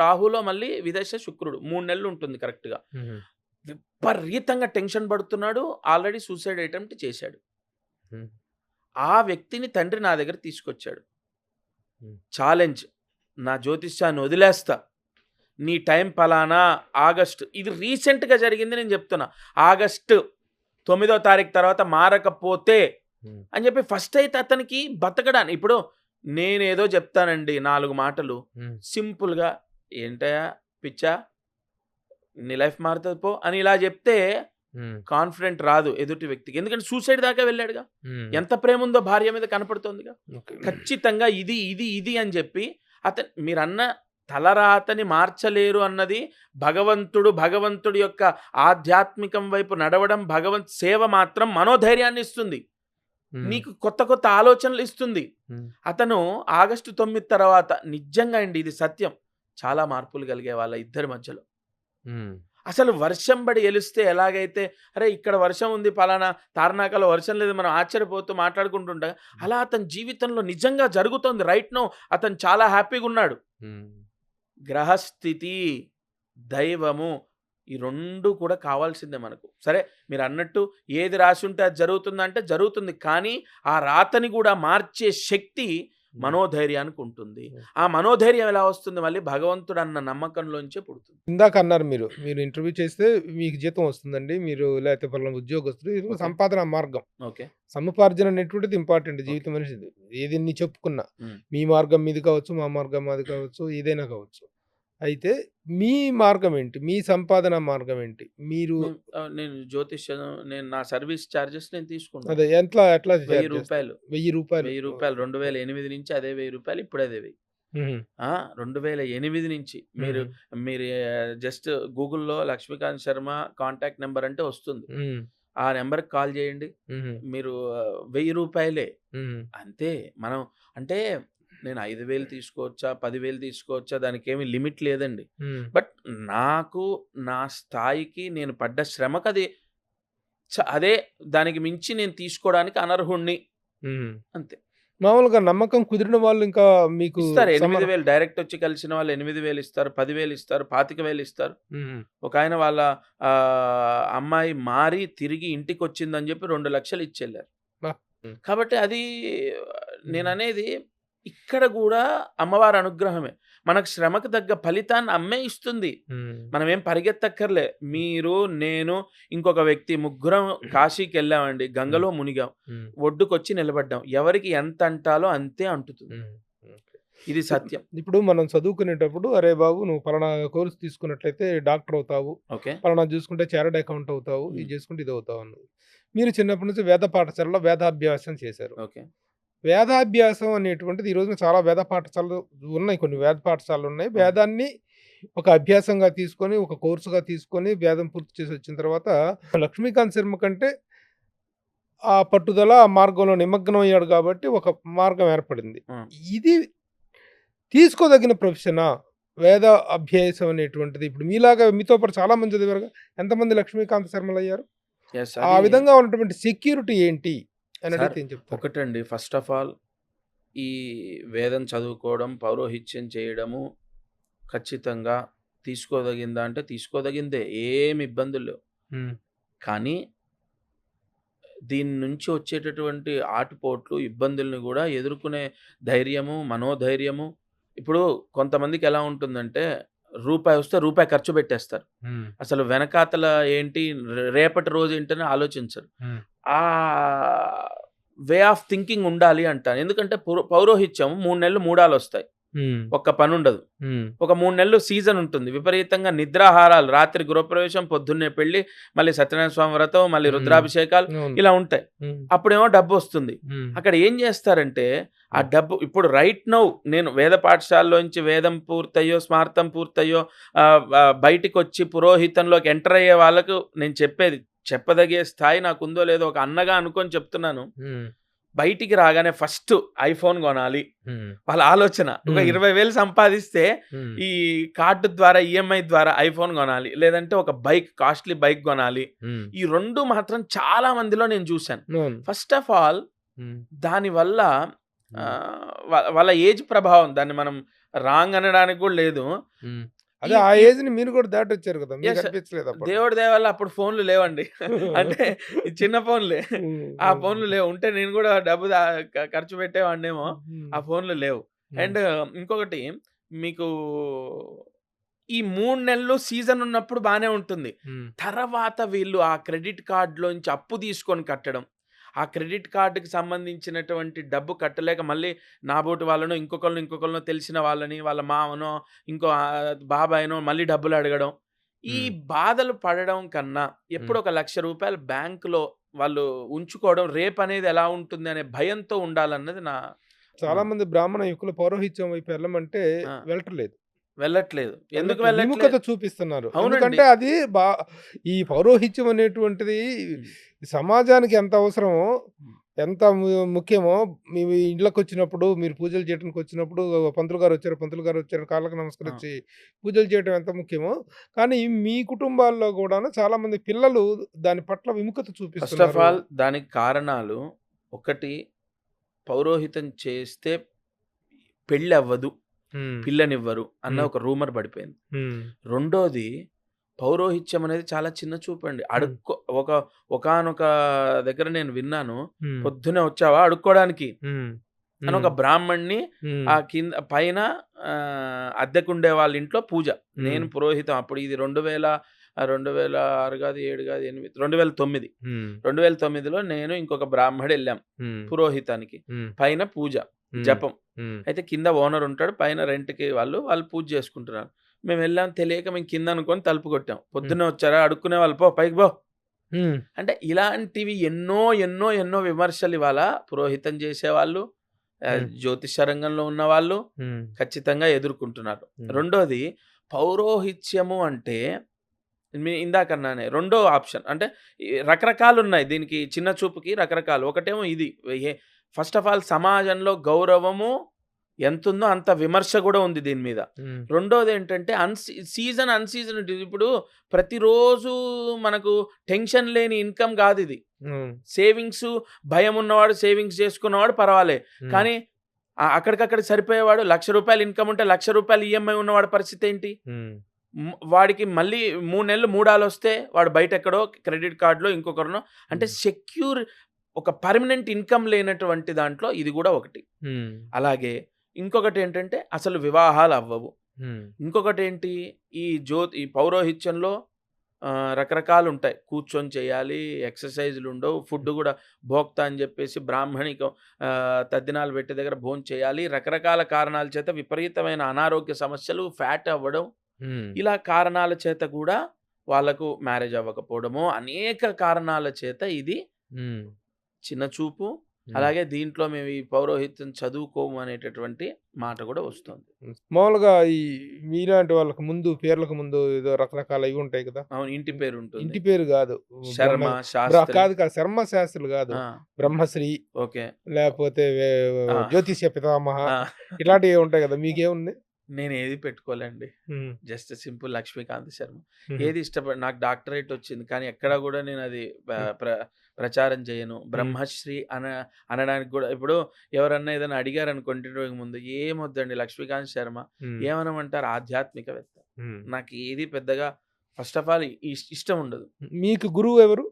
రాహులో మళ్ళీ విదశ శుక్రుడు, 3 నెలలు ఉంటుంది కరెక్ట్గా. విపరీతంగా టెన్షన్ పడుతున్నాడు, ఆల్రెడీ సూసైడ్ అటెంప్ట్ చేశాడు. ఆ వ్యక్తిని తండ్రి నా దగ్గర తీసుకొచ్చాడు. ఛాలెంజ్, నా జ్యోతిష్యాన్ని వదిలేస్తా, నీ టైం పలానా ఆగస్టు, ఇది రీసెంట్గా జరిగింది నేను చెప్తున్నా, ఆగస్టు 9వ తారీఖు తర్వాత మారకపోతే అని చెప్పి ఫస్ట్ అయితే అతనికి బతకడానికి. ఇప్పుడు నేనేదో చెప్తానండి 4 మాటలు సింపుల్గా, ఏంటయా పిచ్చా, నీ లైఫ్ మారుతుంది పో అని ఇలా చెప్తే కాన్ఫిడెంట్ రాదు ఎదుటి వ్యక్తికి, ఎందుకంటే సూసైడ్ దాకా వెళ్ళాడుగా. ఎంత ప్రేమ ఉందో భార్య మీద కనపడుతోందిగా. ఖచ్చితంగా ఇది అని చెప్పి మీరన్న తలరాతని మార్చలేరు అన్నది భగవంతుడి యొక్క ఆధ్యాత్మికం వైపు నడవడం, భగవంత్ సేవ మాత్రం మనోధైర్యాన్ని ఇస్తుంది, నీకు కొత్త ఆలోచనలు ఇస్తుంది. అతను ఆగస్టు 9 తర్వాత నిజంగా అండి, ఇది సత్యం, చాలా మార్పులు కలిగే వాళ్ళ ఇద్దరి మధ్యలో. అసలు వర్షం పడి ఎలిస్తే ఎలాగైతే అరే ఇక్కడ వర్షం ఉంది పలానా తార్నాకలో వర్షం లేదు మనం ఆశ్చర్యపోతూ మాట్లాడుకుంటుంటా అలా అతని జీవితంలో నిజంగా జరుగుతోంది రైట్ నో అతను చాలా హ్యాపీగా ఉన్నాడు. గ్రహస్థితి, దైవము ఈ 2 కూడా కావాల్సిందే మనకు. సరే మీరన్నట్టు ఏది రాసి ఉంటే అది జరుగుతుందంటే జరుగుతుంది. కానీ ఆ రాతని కూడా మార్చే శక్తి మనోధైర్యానికి ఉంటుంది. ఆ మనోధైర్యం ఎలా వస్తుంది? మళ్ళీ భగవంతుడు అన్న నమ్మకంలోంచే పుడుతుంది. ఇందాక అన్నారు మీరు ఇంటర్వ్యూ చేస్తే మీకు జీతం వస్తుందండి. మీరు లేకపోతే పలానా ఉద్యోగస్తులు ఇది ఓకే. సంపాదన మార్గం. ఓకే. సముపార్జన అనేటువంటిది ఇంపార్టెంట్ ఓకే. జీవితం మనిషిది. ఏది నీ చెప్పుకున్నా. హ్మ్. మీ మార్గం మీది కావచ్చు, మా మార్గం మాది కావచ్చు, ఏదైనా కావచ్చు. అయితే మీ మార్గం ఏంటి? మీ సంపాదన మార్గం ఏంటి? మీరు నేను జ్యోతిష్యం నా సర్వీస్ చార్జెస్ నేను తీసుకుంటాను. అదే ఎట్లా రూ. 1000 రూ. 1000 2008 నుంచి అదే రూ. 1000 ఇప్పుడు అదే 1000. హుహు. 2008 నుంచి మీరు హుహు. మీరు జస్ట్ గూగుల్‌లో లక్ష్మీకాంత్ శర్మ కాంటాక్ట్ నంబర్ అంటే వస్తుంది. హ్మ్. ఆ నంబర్‌కి కాల్ చేయండి. హుహు. మీరు రూ. 1000 హుహు. అంతే. మనం అంటే నేను 5000 తీసుకోవచ్చా? 10,000 తీసుకోవచ్చా? దానికేమి లిమిట్ లేదండి. హ్మ్. బట్ నాకు నా స్థాయికి నేను పడ్డ శ్రమకది అదే దానికి మించి నేను తీసుకోవడానికి అనర్హుడిని హుహు. అంతే. మామూలుగా నమ్మకం కుదిరిన వాళ్ళు ఇంకా మీకు ఇస్తారు 8,000 డైరెక్ట్ వచ్చి కలిసిన వాళ్ళు 8,000 ఇస్తారు, 10,000 ఇస్తారు, 25,000 ఇస్తారు. హుహు. ఒకాయన వాళ్ళ అమ్మాయి మారి తిరిగి ఇంటికొచ్చిందని చెప్పి 2,00,000 ఇచ్చెళ్లారు. అబ్బా! హ్మ్. కాబట్టి అది హ్మ్. నేననేది ఇక్కడ గూడా అమ్మవారి అనుగ్రహమే. మనకు శ్రమకు తగ్గ ఫలితాన్ని అమ్మే ఇస్తుంది. హ్మ్. మనమేం పరిగెత్తక్కర్లే. మీరు, నేను, ఇంకొక వ్యక్తి ముగ్గురం కాశీకెళ్ళామండి. గంగలో మునిగాం. హ్మ్. ఒడ్డుకొచ్చి నిలబడ్డాం. ఎవరికి ఎంత అంటాలో అంతే అంటుతుంది. హ్మ్. ఓకే. ఇది సత్యం. ఇప్పుడు మనం చదువుకునేటప్పుడు అరే బాబు నువ్వు పలానా కోర్స్ తీసుకున్నట్లయితే డాక్టర్ అవుతావు. ఓకే. పలానా చూసుకుంటే చార్టర్డ్ అకౌంట్ అవుతావు. ఇది హ్మ్. చేసుకుంటే ఇది అవుతావు అన్నది. మీరు చిన్నప్పటి నుంచి వేద పాఠశాలలో వేదాభ్యాసం చేశారు. ఓకే. వేదాభ్యాసం అనేటువంటిది ఈ రోజున చాలా వేద పాఠశాలలు ఉన్నాయి. కొన్ని వేద పాఠశాలలు ఉన్నాయి. అవును. వేదాన్ని ఒక అభ్యాసంగా తీసుకొని, ఒక కోర్సుగా తీసుకొని వేదం పూర్తి చేసి వచ్చిన తర్వాత లక్ష్మీకాంత్ శర్మ కంటే ఆ పట్టుదల, ఆ మార్గంలో నిమగ్నం అయ్యాడు కాబట్టి ఒక మార్గం ఏర్పడింది. హ్మ్. ఇది తీసుకోదగిన ప్రొఫెషనా? వేద అభ్యాసం అనేటువంటిది. ఇప్పుడు మీలాగా మీతో పాటు చాలా మంది చదివారుగా. ఎంతమంది లక్ష్మీకాంత్ శర్మలయ్యారు? యెస్. ఆ అది విధంగా ఉన్నటువంటి సెక్యూరిటీ ఏంటి అని సార్ అడిగితే ఏం చెప్తారు? ఒకటండి ఫస్ట్ ఆఫ్ ఆల్ ఈ వేదం చదువుకోవడం, పౌరోహిత్యం చేయడము ఖచ్చితంగా తీసుకోదగిందా అంటే తీసుకోదగిందే. ఏమి ఇబ్బందులు లేవు. హ్మ్. కానీ దీని నుంచి వచ్చేటటువంటి ఆటుపోట్లు, ఇబ్బందుల్ని గూడా ఎదుర్కొనే ధైర్యము, మనోధైర్యము ఇప్పుడు కొంతమందికి ఎలా ఉంటుందంటే రూపాయి వస్తే రూపాయి ఖర్చు పెట్టేస్తారు. హ్మ్. అసలు వెనకాతల ఏంటి రేపటి రోజు ఏంటని ఆలోచించరు. హ్మ్. ఆ వే ఆఫ్ థింకింగ్ ఉండాలి అంటాను. ఎందుకంటే పౌరోహిత్యం 3 నెలలు మూడాలొస్తాయి. హ్మ్. ఒక్క పనుండదు. హ్మ్. ఒక 3 నెలలు సీజన్ ఉంటుంది. విపరీతంగా నిద్రాహారాలు, రాత్రి గృహప్రవేశం, పొద్దున్నే పెళ్లి, మళ్ళీ సత్యనారాయణ స్వామి వ్రతం, మళ్ళీ హ్మ్. రుద్రాభిషేకాలు అవును. ఇలా ఉంటాయి. హ్మ్. అప్పుడేమో డబ్బొస్తుంది. హ్మ్. అక్కడ ఏం చేస్తారంటే ఆ డబ్బు ఇప్పుడు రైట్ నౌ నేను వేద పాఠశాలలోంచి వేదం పూర్తయ్యో, స్మార్తం పూర్తయ్యో బయటికొచ్చి పురోహితంలోకి ఎంటర్ అయ్యే వాళ్ళకు నేను చెప్పేది చెప్పదగే స్థాయి నాకుందో లేదో ఒక అన్నగా అనుకోని చెప్తున్నాను. హ్మ్. బయటికి రాగానే ఫస్ట్ ఐఫోన్ కొనాలి. హ్మ్. వాళ్ళ ఆలోచన. ఒక 20,000 సంపాదిస్తే హ్మ్. ఈ కార్డ్ ద్వారా ఈఎంఐ ద్వారా ఐఫోన్ కొనాలి. లేదంటే ఒక బైక్ కాస్ట్‌లీ బైక్ కొనాలి. హ్మ్. ఈ 2 మాత్రం చాలా మందిలో నేను చూసాను. అవును. ఫస్ట్ ఆఫ్ ఆల్ హ్మ్. దానివల్ల హ్మ్. వాళ్ళ ఏజ్ ప్రభావం దాన్ని మనం రాంగ్ అనడానికి కూడా లేదు. హ్మ్. ఈ అదే ఆ ఈ ఏజ్‌ని మీరు కూడా దాటొచ్చారు కదా! మీకు యెస్. అనిపించలేదా అప్పుడు? దేవుడి దయ వల్ల అప్పుడు ఫోన్‌లు లేవండి. అంటే ఈ చిన్న ఫోన్‌లే. ఆ హ్మ్. ఫోన్‌లు లేవు. ఉంటే నేను కూడా డబ్బు ఖర్చు పెట్టేవాడినేమో. హ్మ్. ఆ ఫోన్‌లు లేవు. హ్మ్. అండ్ ఇంకొకటి మీకు ఈ 3 నెలలు సీజన్ ఉన్నప్పుడు బానే ఉంటుంది. హ్మ్. తర్వాత వీళ్ళు ఆ క్రెడిట్ కార్డ్‌లోంచి అప్పు తీసుకొని కట్టడం. ఆ క్రెడిట్ కార్డ్‌కి సంబంధించినటువంటి డబ్బు కట్టలేక మళ్ళీ నాబోటి వాళ్ళనో, ఇంకొకళ్ళనో తెలిసిన వాళ్ళని, వాళ్ళ మామనో, ఇంకో బాబాయినో మళ్ళీ డబ్బులు అడగడం. ఈ హ్మ్. బాధలు పడడం కన్నా ఎప్పుడో హ్మ్. ఒక రూ. 1,00,000 బ్యాంక్‌లో వాళ్ళు ఉంచుకోవడం రేపనేది ఎలా ఉంటుంది అనే భయంతో ఉండాలన్నది నా చాలా మంది బ్రాహ్మణ యువకులు పౌరోహిత్యం వైపు వెళ్ళమంటే ఆ! వెళ్ళట్లేదు. వెళ్ళట్లేదు. ఎందుకు వెళ్ళట్లేదు. విముఖత వెళ్ళట్లేదు? చూపిస్తున్నారు. అవునండి. ఎందుకంటే అది ఈ పౌరోహిత్యం అనేటువంటిది హ్మ్. సమాజానికి ఎంత అవసరమో హ్మ్. ఎంత ముఖ్యమో మీ ఇంట్లోకొచ్చినప్పుడు మీరు పూజలు చేయడానికి వచ్చినప్పుడు పంతులు గారు వచ్చారు, పంతులు గారు వచ్చారు కాళ్ళకి ఆ! నమస్కరించి పూజలు చేయడం ఎంత ముఖ్యమో, కానీ మీ కుటుంబాల్లో గూడాను చాలామంది పిల్లలు దాని పట్ల విముఖత ఫస్ట్ ఆఫ్ చూపిస్తున్నారు. ఆల్ దానికి కారణాలు ఒకటి, పౌరోహితం చేస్తే పెళ్ళవ్వదు, హ్మ్. పిల్లనివ్వరు అన్న హ్మ్. ఒక రూమర్ పడిపోయింది. హ్మ్. రెండోది, పౌరోహిత్యం అనేది చాలా చిన్న చూపండి. హ్మ్. ఒకానొక దగ్గర నేను విన్నాను. హ్మ్. పొద్దున్నే వచ్చావా అడుక్కోడానికి హ్మ్. అని ఒక హ్మ్. బ్రాహ్మణ్ణి హ్మ్. ఆ కింద పైన అద్దెకుండే వాళ్ళ ఇంట్లో పూజ. హ్మ్. నేను పురోహితం అప్పుడు ఇది 2006 కాదు, 7 కాదు, 8 2009. హ్మ్. 2009లో నేను ఇంకొక బ్రాహ్మడెళ్ళాం హ్మ్. పురోహితానికి. హ్మ్. పైన పూజ, హ్మ్. జపం. హ్మ్. అయితే కింద ఓనర్ ఉంటాడు. పైన రెంట్‌కి వాళ్ళు పూజ చేసుకుంటున్నారు. మేమెళ్ళాం తెలియక మేము కింద అనుకోని తలుపు కొట్టాం. హ్మ్. పొద్దున్నే వచ్చారా అడుక్కునే వాళ్ళు పో పైకి పో. హ్మ్. అంటే ఇలాంటివి ఎన్నో విమర్శలు ఇవాళ పురోహితం చేసేవాళ్ళు, హ్మ్. జ్యోతిష్య రంగంలో ఉన్నవాళ్ళు హ్మ్. ఖచ్చితంగా ఎదుర్కొంటున్నారు. హ్మ్. రెండోది, పౌరోహిత్యము అంటే ఇందాకన్నానే రెండో ఆప్షన్ అంటే రకరకాలున్నాయి. దీనికి చిన్న చూపుకి రకరకాలు. ఒకటేమో ఇది ఎ ఫస్ట్ ఆఫ్ ఆల్ సమాజంలో గౌరవము ఎంతుందో అంత విమర్శ గూడా ఉంది దీని మీద. హ్మ్. రెండోదేంటంటే అన్‌సీజన్ ఇప్పుడు ప్రతిరోజు మనకు టెన్షన్ లేని ఇన్‌కమ్ గాదిది. హ్మ్. సేవింగ్సు భయమున్నవాడు సేవింగ్స్ చేసుకున్నవాడు పర్వాలే. హ్మ్. కానీ అక్కడికక్కడ సరిపోయేవాడు రూ. 1,00,000 ఇన్‌కమ్ ఉంటే రూ. 1,00,000 ఈఎంఐ ఉన్నవాడి పరిస్థితేంటి? హ్మ్. వాడికి మళ్ళీ 3 నెలలు మూడాలొస్తే వాడు బయటెక్కడో క్రెడిట్ కార్డ్‌లో ఇంకొకరినో అంటే హ్మ్. సెక్యూర్ ఒక పర్మనెంట్ ఇన్‌కమ్ లేనటువంటి దాంట్లో ఇది గూడా ఒకటి. హ్మ్. అలాగే ఇంకొకటేంటంటే అసలు వివాహాలవ్వవు. హ్మ్. ఇంకొకటేంటి ఈ పౌరోహిత్యంలో రకరకాలుంటాయి. కూర్చొని చేయాలి, ఎక్సర్‌సైజులుండవు, ఫుడ్ గూడా భోక్త అని జెప్పేసి బ్రాహ్మణికం తద్దినాలు పెట్టే దగ్గర భోంచేయాలి. రకరకాల కారణాల చేత విపరీతమైన అనారోగ్య సమస్యలు, ఫ్యాట్ అవ్వడం, హ్మ్. ఇలా కారణాల చేత గూడా వాళ్ళకు మ్యారేజ్ అవ్వకపోవడము, అనేక కారణాల చేత ఇది హ్మ్. చిన్న చూపు. హ్మ్. అలాగే దీంట్లో మేము ఈ పౌరోహిత్యం చదువుకోము అనేటటువంటి మాట గూడా వస్తుంది. హ్మ్. మామూలుగా మీలాంటి వాళ్ళకి ముందు పేర్లకు ముందు ఏదో రకరకాల ఇవి ఉంటాయి కదా! అవును. ఇంటి హ్మ్. పేరుంటుంది. ఇంటి పేరు గాదు. బ్రహ్మ శర్మ, శాస్త్రి. కాదు కాదు. శర్మ శాస్త్రులు గాదు. ఆ! బ్రహ్మశ్రీ ఓకే. లేపోతే ఆ! జ్యోతిష్య పితామహ ఆ! ఇట్లాంటివి ఉంటాయి గదా! మీకేముంది? నేనేది పెట్టుకోలేండి. హ్మ్. Just simple Lakshmikant Sharma. హుహు. ఏది నాకు డాక్టరేట్ వచ్చింది. కానీ ఎక్కడా గూడా నేనది ప హ్మ్. ప్ర ప్రచారం చేయను. హ్మ్. బ్రహ్మశ్రీ అనడానికి గూడా ఇప్పుడు ఎవరన్నా ఏదైనా అడిగారనుకోండి ఇంటర్వ్యూకి ముందు, ఏమొద్దండి లక్ష్మీకాంత్ శర్మ. హ్మ్. ఏమనమంటారు ఆధ్యాత్మికవేత్త. హ్మ్. నాకు ఏది పెద్దగా ఫస్ట్ ఆఫ్ ఆల్ ఇష్టం ఉండదు. మీకు గురువు ఎవరు?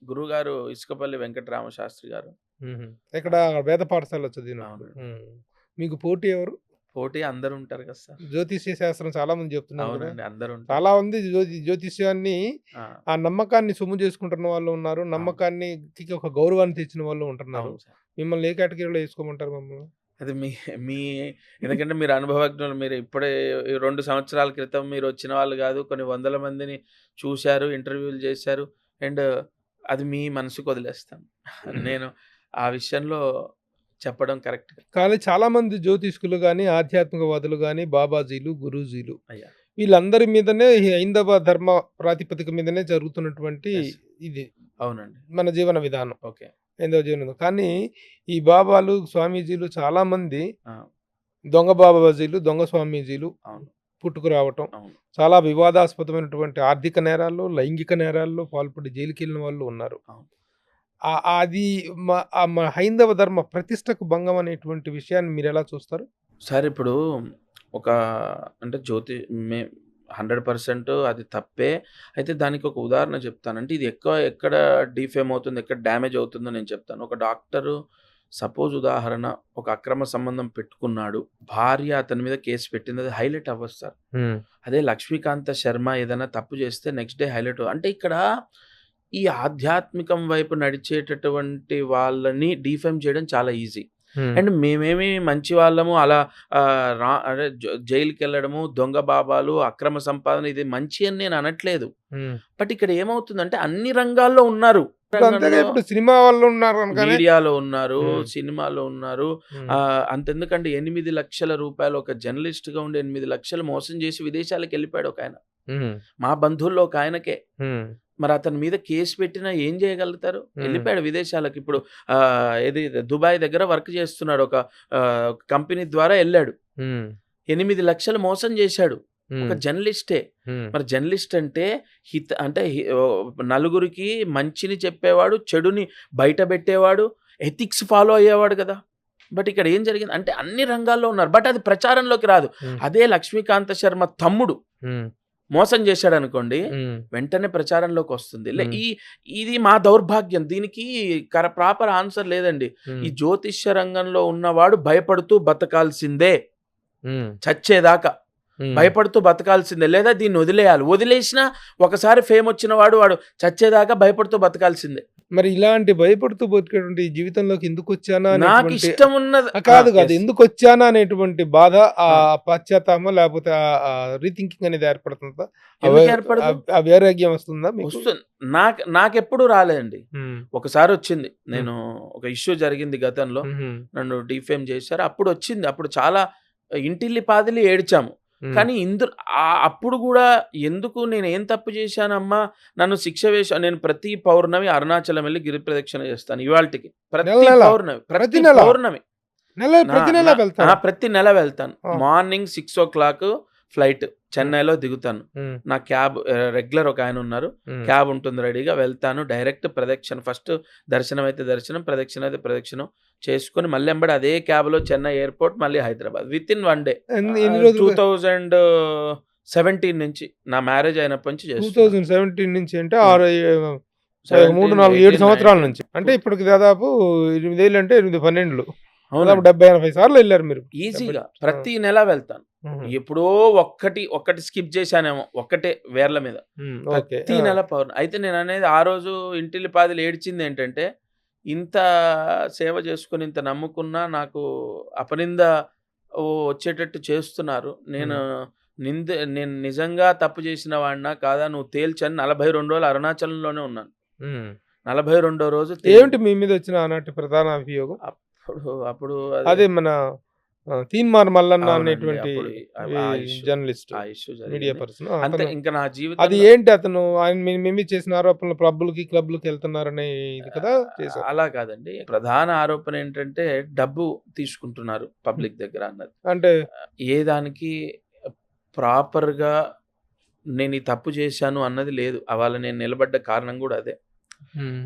గురువుగారు ఇసుకపల్లి వెంకటరామ శాస్త్రి గారు. హుహు. ఆ! ఎక్కడ వేద పాఠశాలలో చదివినప్పుడు. అవునండి. హ్మ్. మీకు పోటీ ఎవరు? పోటీ అందరుంటారు కదా సార్. జ్యోతిష్య శాస్త్రం చాలా మంది చెప్తున్నారు కదా! అవునండి. అందరుంటారు. చాలా మంది జ్యోతిష్యాన్ని ఆ! ఆ నమ్మకాన్ని సొమ్ము చేసుకుంటున్న వాళ్ళు ఉన్నారు. అవును. నమ్మకానికి ఒక గౌరవాన్ని తెచ్చిన వాళ్ళు ఉంటున్నారు. అవును సార్. మిమ్మల్ని ఏ కేటగిరీలో ఏసుకోమంటారు మమ్మల్ని? అది మీ మీ ఎందుకంటే మీరు అనుభవజ్ఞులు. మీరు ఇప్పుడే 2 సంవత్సరాల క్రితం మీరొచ్చిన వాళ్ళు గాదు. కొన్ని వందల మందిని చూసారు, ఇంటర్వ్యూలు జేశారు. అండ్ అది మీ మనసుకు వదిలేస్తాను. నేను ఆ విషయంలో చెప్పడం కరెక్ట్ కాదు. కానీ చాలామంది జ్యోతిష్కులు గాని, ఆధ్యాత్మికవాదులు గాని, బాబాజీలు, గురూజీలు అయ్యా! వీళ్ళందరి మీదనే ఈ హైందవ ధర్మ ప్రాతిపదిక మీదనే జరుగుతున్నటువంటి యెస్. ఇది అవునండి. మన జీవన విధానం. ఓకే. హైందవ జీవన విధానం. కానీ ఈ బాబాలు, స్వామీజీలు చాలామంది ఆ! దొంగ బాబాజీలు, దొంగ స్వామీజీలు అవును. పుట్టుకు రావటం. అవును. చాలా వివాదాస్పదమైనటువంటి ఆర్థిక నేరాల్లో, లైంగిక నేరాల్లో పాల్పడి జైలుకెళ్ళిన వాళ్ళు ఉన్నారు. అవును. అది మన హైందవ ధర్మ ప్రతిష్టకు భంగం అనేటువంటి విషయాన్ని మీరెలా చూస్తారు? సార్ ఇప్పుడు ఒక అంటే మే 100% అది తప్పే. అయితే దానికి ఒక ఉదాహరణ చెప్తాను. అంటే ఇది ఎక్కడ డీఫేమ్ అవుతుంది, ఎక్కడ డ్యామేజ్ అవుతుందో నేను చెప్తాను. ఒక డాక్టరు సపోజ్ ఉదాహరణ ఒక అక్రమ సంబంధం పెట్టుకున్నాడు. భార్య అతని మీద కేస్ పెట్టింది. అది హైలైట్ అవ్వదు సార్. హ్మ్. అదే లక్ష్మీకాంత శర్మ ఏదైనా తప్పు చేస్తే నెక్స్ట్ డే హైలైట్ అంటే ఇక్కడ ఈ ఆధ్యాత్మికం వైపు నడిచేటటువంటి వాళ్ళని డీఫేమ్ చేయడం చాలా ఈజీ. హ్మ్. అండ్ మేమేమి మంచి వాళ్ళము అలా అదే జైలుకెళ్ళడము, దొంగ బాబాలు, అక్రమ సంపాదన ఇది మంచి అని నేను అనట్లేదు. హ్మ్. బట్ ఇక్కడ ఏమవుతుందంటే అన్ని రంగాల్లో ఉన్నారు. ఇప్పుడు అంతేగా రంగంలో ఇప్పుడు సినిమా వాళ్ళు ఉన్నారు అనగానే మీడియాలో ఉన్నారు, హ్మ్. సినిమాలో ఉన్నారు. హ్మ్. అంతెందుకండి రూ. 8,00,000 ఒక జర్నలిస్ట్‌గా ఉండి 8,00,000 మోసం చేసి విదేశాలకెళ్ళిపోయాడు ఒకాయన. హ్మ్. మా బంధువుల్లో ఒకాయనకే. హ్మ్. మరి అతని మీద కేసు పెట్టినా ఏం చేయగలుగుతారు? హ్మ్. వెళ్ళిపోయాడు విదేశాలకు. ఇప్పుడు ఏది దుబాయ్ దగ్గర వర్క్ చేస్తున్నాడు. ఒక కంపెనీ ద్వారా వెళ్ళాడు. హ్మ్. 8 లక్షలు మోసం చేశాడు. ఒక హ్మ్. జర్నలిస్టే. హ్మ్. మరి జర్నలిస్ట్ అంటే అంటే నలుగురికి మంచిని చెప్పేవాడు, చెడుని బయట పెట్టేవాడు, ఎథిక్స్ ఫాలో అయ్యేవాడు కదా! బట్ ఇక్కడ ఏం జరిగింది అంటే అన్ని రంగాల్లో ఉన్నారు. బట్ అది ప్రచారంలోకి రాదు. హ్మ్. అదే లక్ష్మీకాంత శర్మ తమ్ముడు హ్మ్. మోసం చేశాడనుకోండి, హ్మ్. వెంటనే ప్రచారంలోకి వస్తుంది. హ్మ్. ఇది మా దౌర్భాగ్యం. దీనికి ప్రాపర్ ఆన్సర్ లేదండి. హ్మ్. ఈ జ్యోతిష్య రంగంలో ఉన్నవాడు భయపడుతూ బతకాల్సిందే. హ్మ్. చచ్చేదాకా హ్మ్. భయపడుతూ బతకాల్సిందే. లేదా దీన్ని వదిలేయాలి. వదిలేసినా ఒకసారి ఫేమ్ వచ్చిన వాడు చచ్చేదాకా భయపడుతూ బతకాల్సిందే. మరి ఇలాంటి భయపడుతూ బతికేటువంటి జీవితంలోకి ఎందుకొచ్చానా నాకు అనేటువంటి ఇష్టం ఉన్నది కాదు ఎందుకొచ్చానా అనేటువంటి బాధ, ఆ పశ్చాత్తాపం లేకపోతే రీథింకింగ్ అనేది ఏర్పడుతుందా? ఎందుకు ఏర్పడదు? ఆ వైరాగ్యం వస్తుందా మీకు? వస్తుంది. నాకెప్పుడు రాలేదండి. హ్మ్. ఒకసారి వచ్చింది. నేను ఒక ఇష్యూ జరిగింది గతంలో. హుహు. నన్ను డిఫేమ్ చేశారు. అప్పుడు వచ్చింది. అప్పుడు చాలా ఇంటిల్లిపాదిలి ఏడ్చాము. కానీ అప్పుడు గూడా ఎందుకు నేనేం తప్పు చేశానమ్మా? నన్ను శిక్ష నేను ప్రతి పౌర్ణమి అరుణాచలం వెళ్లి గిరి ప్రదక్షిణ చేస్తాను ఇవాల్టికి. ప్రతి నెల? పౌర్ణమి. ప్రతి ప్రతి నెల? పౌర్ణమి. ప్రతి నెల వెళ్తారా? ప్రతి నెల వెళ్తాను. ఆ. మార్నింగ్ 6:00 ఫ్లైట్ చెన్నైలో దిగుతాను. హ్మ్. నా క్యాబ్ రెగ్యులర్ ఒక ఆయన ఉన్నారు. హ్మ్. క్యాబ్ ఉంటుంది రెడీగా. వెళ్తాను. డైరెక్ట్ ప్రదక్షిణ. ఫస్ట్ దర్శనం అయితే దర్శనం, ప్రదక్షిణ అయితే ప్రదక్షిణం చేసుకొని మళ్ళీ ఎంబడి అదే క్యాబ్‌లో చెన్నై ఎయిర్‌పోర్ట్ మళ్ళీ హైదరాబాద్. Within 1 day. ఎన్ని రోజులు? 2017 నుంచి నా మ్యారేజ్ అయినప్పటి నుంచి చేస్తున్నా. 2017 నుంచి అంటే 17, 3, 4, 7 18, సంవత్సరాల 19. నుంచి. అంటే ఇప్పటికి దాదాపు 8 ఏళ్ళు అంటే 8, 12 అవునండి. దాదాపు 70, 80 సార్లు వెళ్ళారు మీరు. ఈజీగా 70. ప్రతి నెల వెళ్తాను. హుహు. ఎప్పుడో ఒక్కటి స్కిప్ చేశానేమో. ఒక్కటే వేర్ల మీద. ఓకే. ప్రతి నెల పౌర్ణమి. అయితే నేననేది ఆ రోజు ఇంటిల్లిపాదిలి ఏడ్చిందేంటంటే, ఇంత సేవ చేసుకొని, ఇంత నమ్ముకున్నా నాకు అపనింద వచ్చేటట్టు చేస్తున్నారు. నేను నిజంగా తప్పు చేసిన వాడినా కాదా నువ్వు తేల్చని 42 రోజులు అరుణాచలంలోనే ఉన్నాను. 42వ రోజు ఏమిటి మీ మీద వచ్చిన ఆనాటి ప్రధాన అభియోగం? అప్పుడు అదే మన తీన్మార్ మల్లన్న అవునండి. అనేటువంటి అప్పుడు ఆ ఇష్యూ జర్నలిస్ట్, ఆ ఇష్యూ మీడియా జరిగింది. పర్సన్. అంతే ఇంకా నా అది జీవితంలో ఏంటి అతను ఆయన మీ మీద చేసిన ఆరోపణలు క్లబ్‌లకి వెళ్తున్నారనే ఇది కదా చేశారు. అలా కాదండి. ప్రధాన ఆరోపణ ఏంటంటే డబ్బు తీసుకుంటున్నారు పబ్లిక్ దగ్గర అన్నది. అంటే ఏ దానికి ప్రాపర్‌గా నేను ఈ తప్పు చేశాను అన్నది లేదు. అవాళ నేను నిలబడ్డ కారణం గూడా అదే.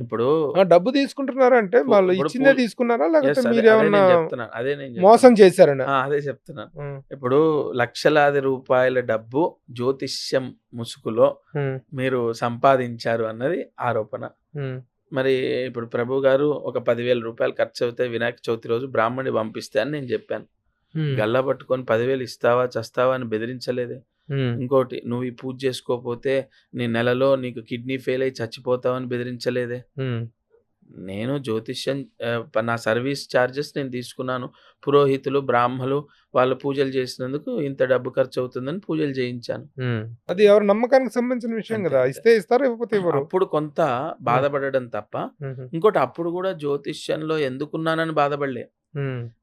ఇప్పుడు డబ్బు తీసుకుంటున్నారంటే వాళ్ళు ఇప్పుడు ఇచ్చిందే తీసుకున్నారా? లేకపోతే అదే మీరేమన్నా నేను చెప్తున్నాను. మోసం చేశారనా? అదే చెప్తున్నాను. హ్మ్. ఇప్పుడు లక్షలాది రూపాయల డబ్బు జ్యోతిష్యం ముసుగులో హ్మ్. మీరు సంపాదించారు అన్నది ఆరోపణ. హ్మ్. మరి ఇప్పుడు ప్రభు గారు ఒక 10,000 రూపాయలు ఖర్చవుతాయి వినాయక చవితి రోజు బ్రాహ్మణ్ణి పంపిస్తే అని నేను చెప్పాను. గల్లా పట్టుకొని 10,000 ఇస్తావా? చస్తావా? అని బెదిరించలేదే. ఇంకోటి నువ్వు ఈ పూజ చేసుకోకపోతే నీ నెలలో నీకు కిడ్నీ ఫెయిల్ అయ్యి చచ్చిపోతావని బెదిరించలేదే. నేను జ్యోతిష్యం నా సర్వీస్ చార్జెస్ నేను తీసుకున్నాను. పురోహితులు, బ్రాహ్మలు వాళ్ళు పూజలు చేసినందుకు ఇంత డబ్బు ఖర్చు అవుతుందని పూజలు చేయించాను. అది ఎవరి నమ్మకానికి సంబంధించిన విషయం కదా. ఇస్తే ఇస్తారు, ఇవ్వకపోతే ఇవ్వరు. అప్పుడు కొంత బాధపడడం తప్ప ఇంకోటి అప్పుడు కూడా జ్యోతిష్యంలో ఎందుకున్నానని బాధపడలే.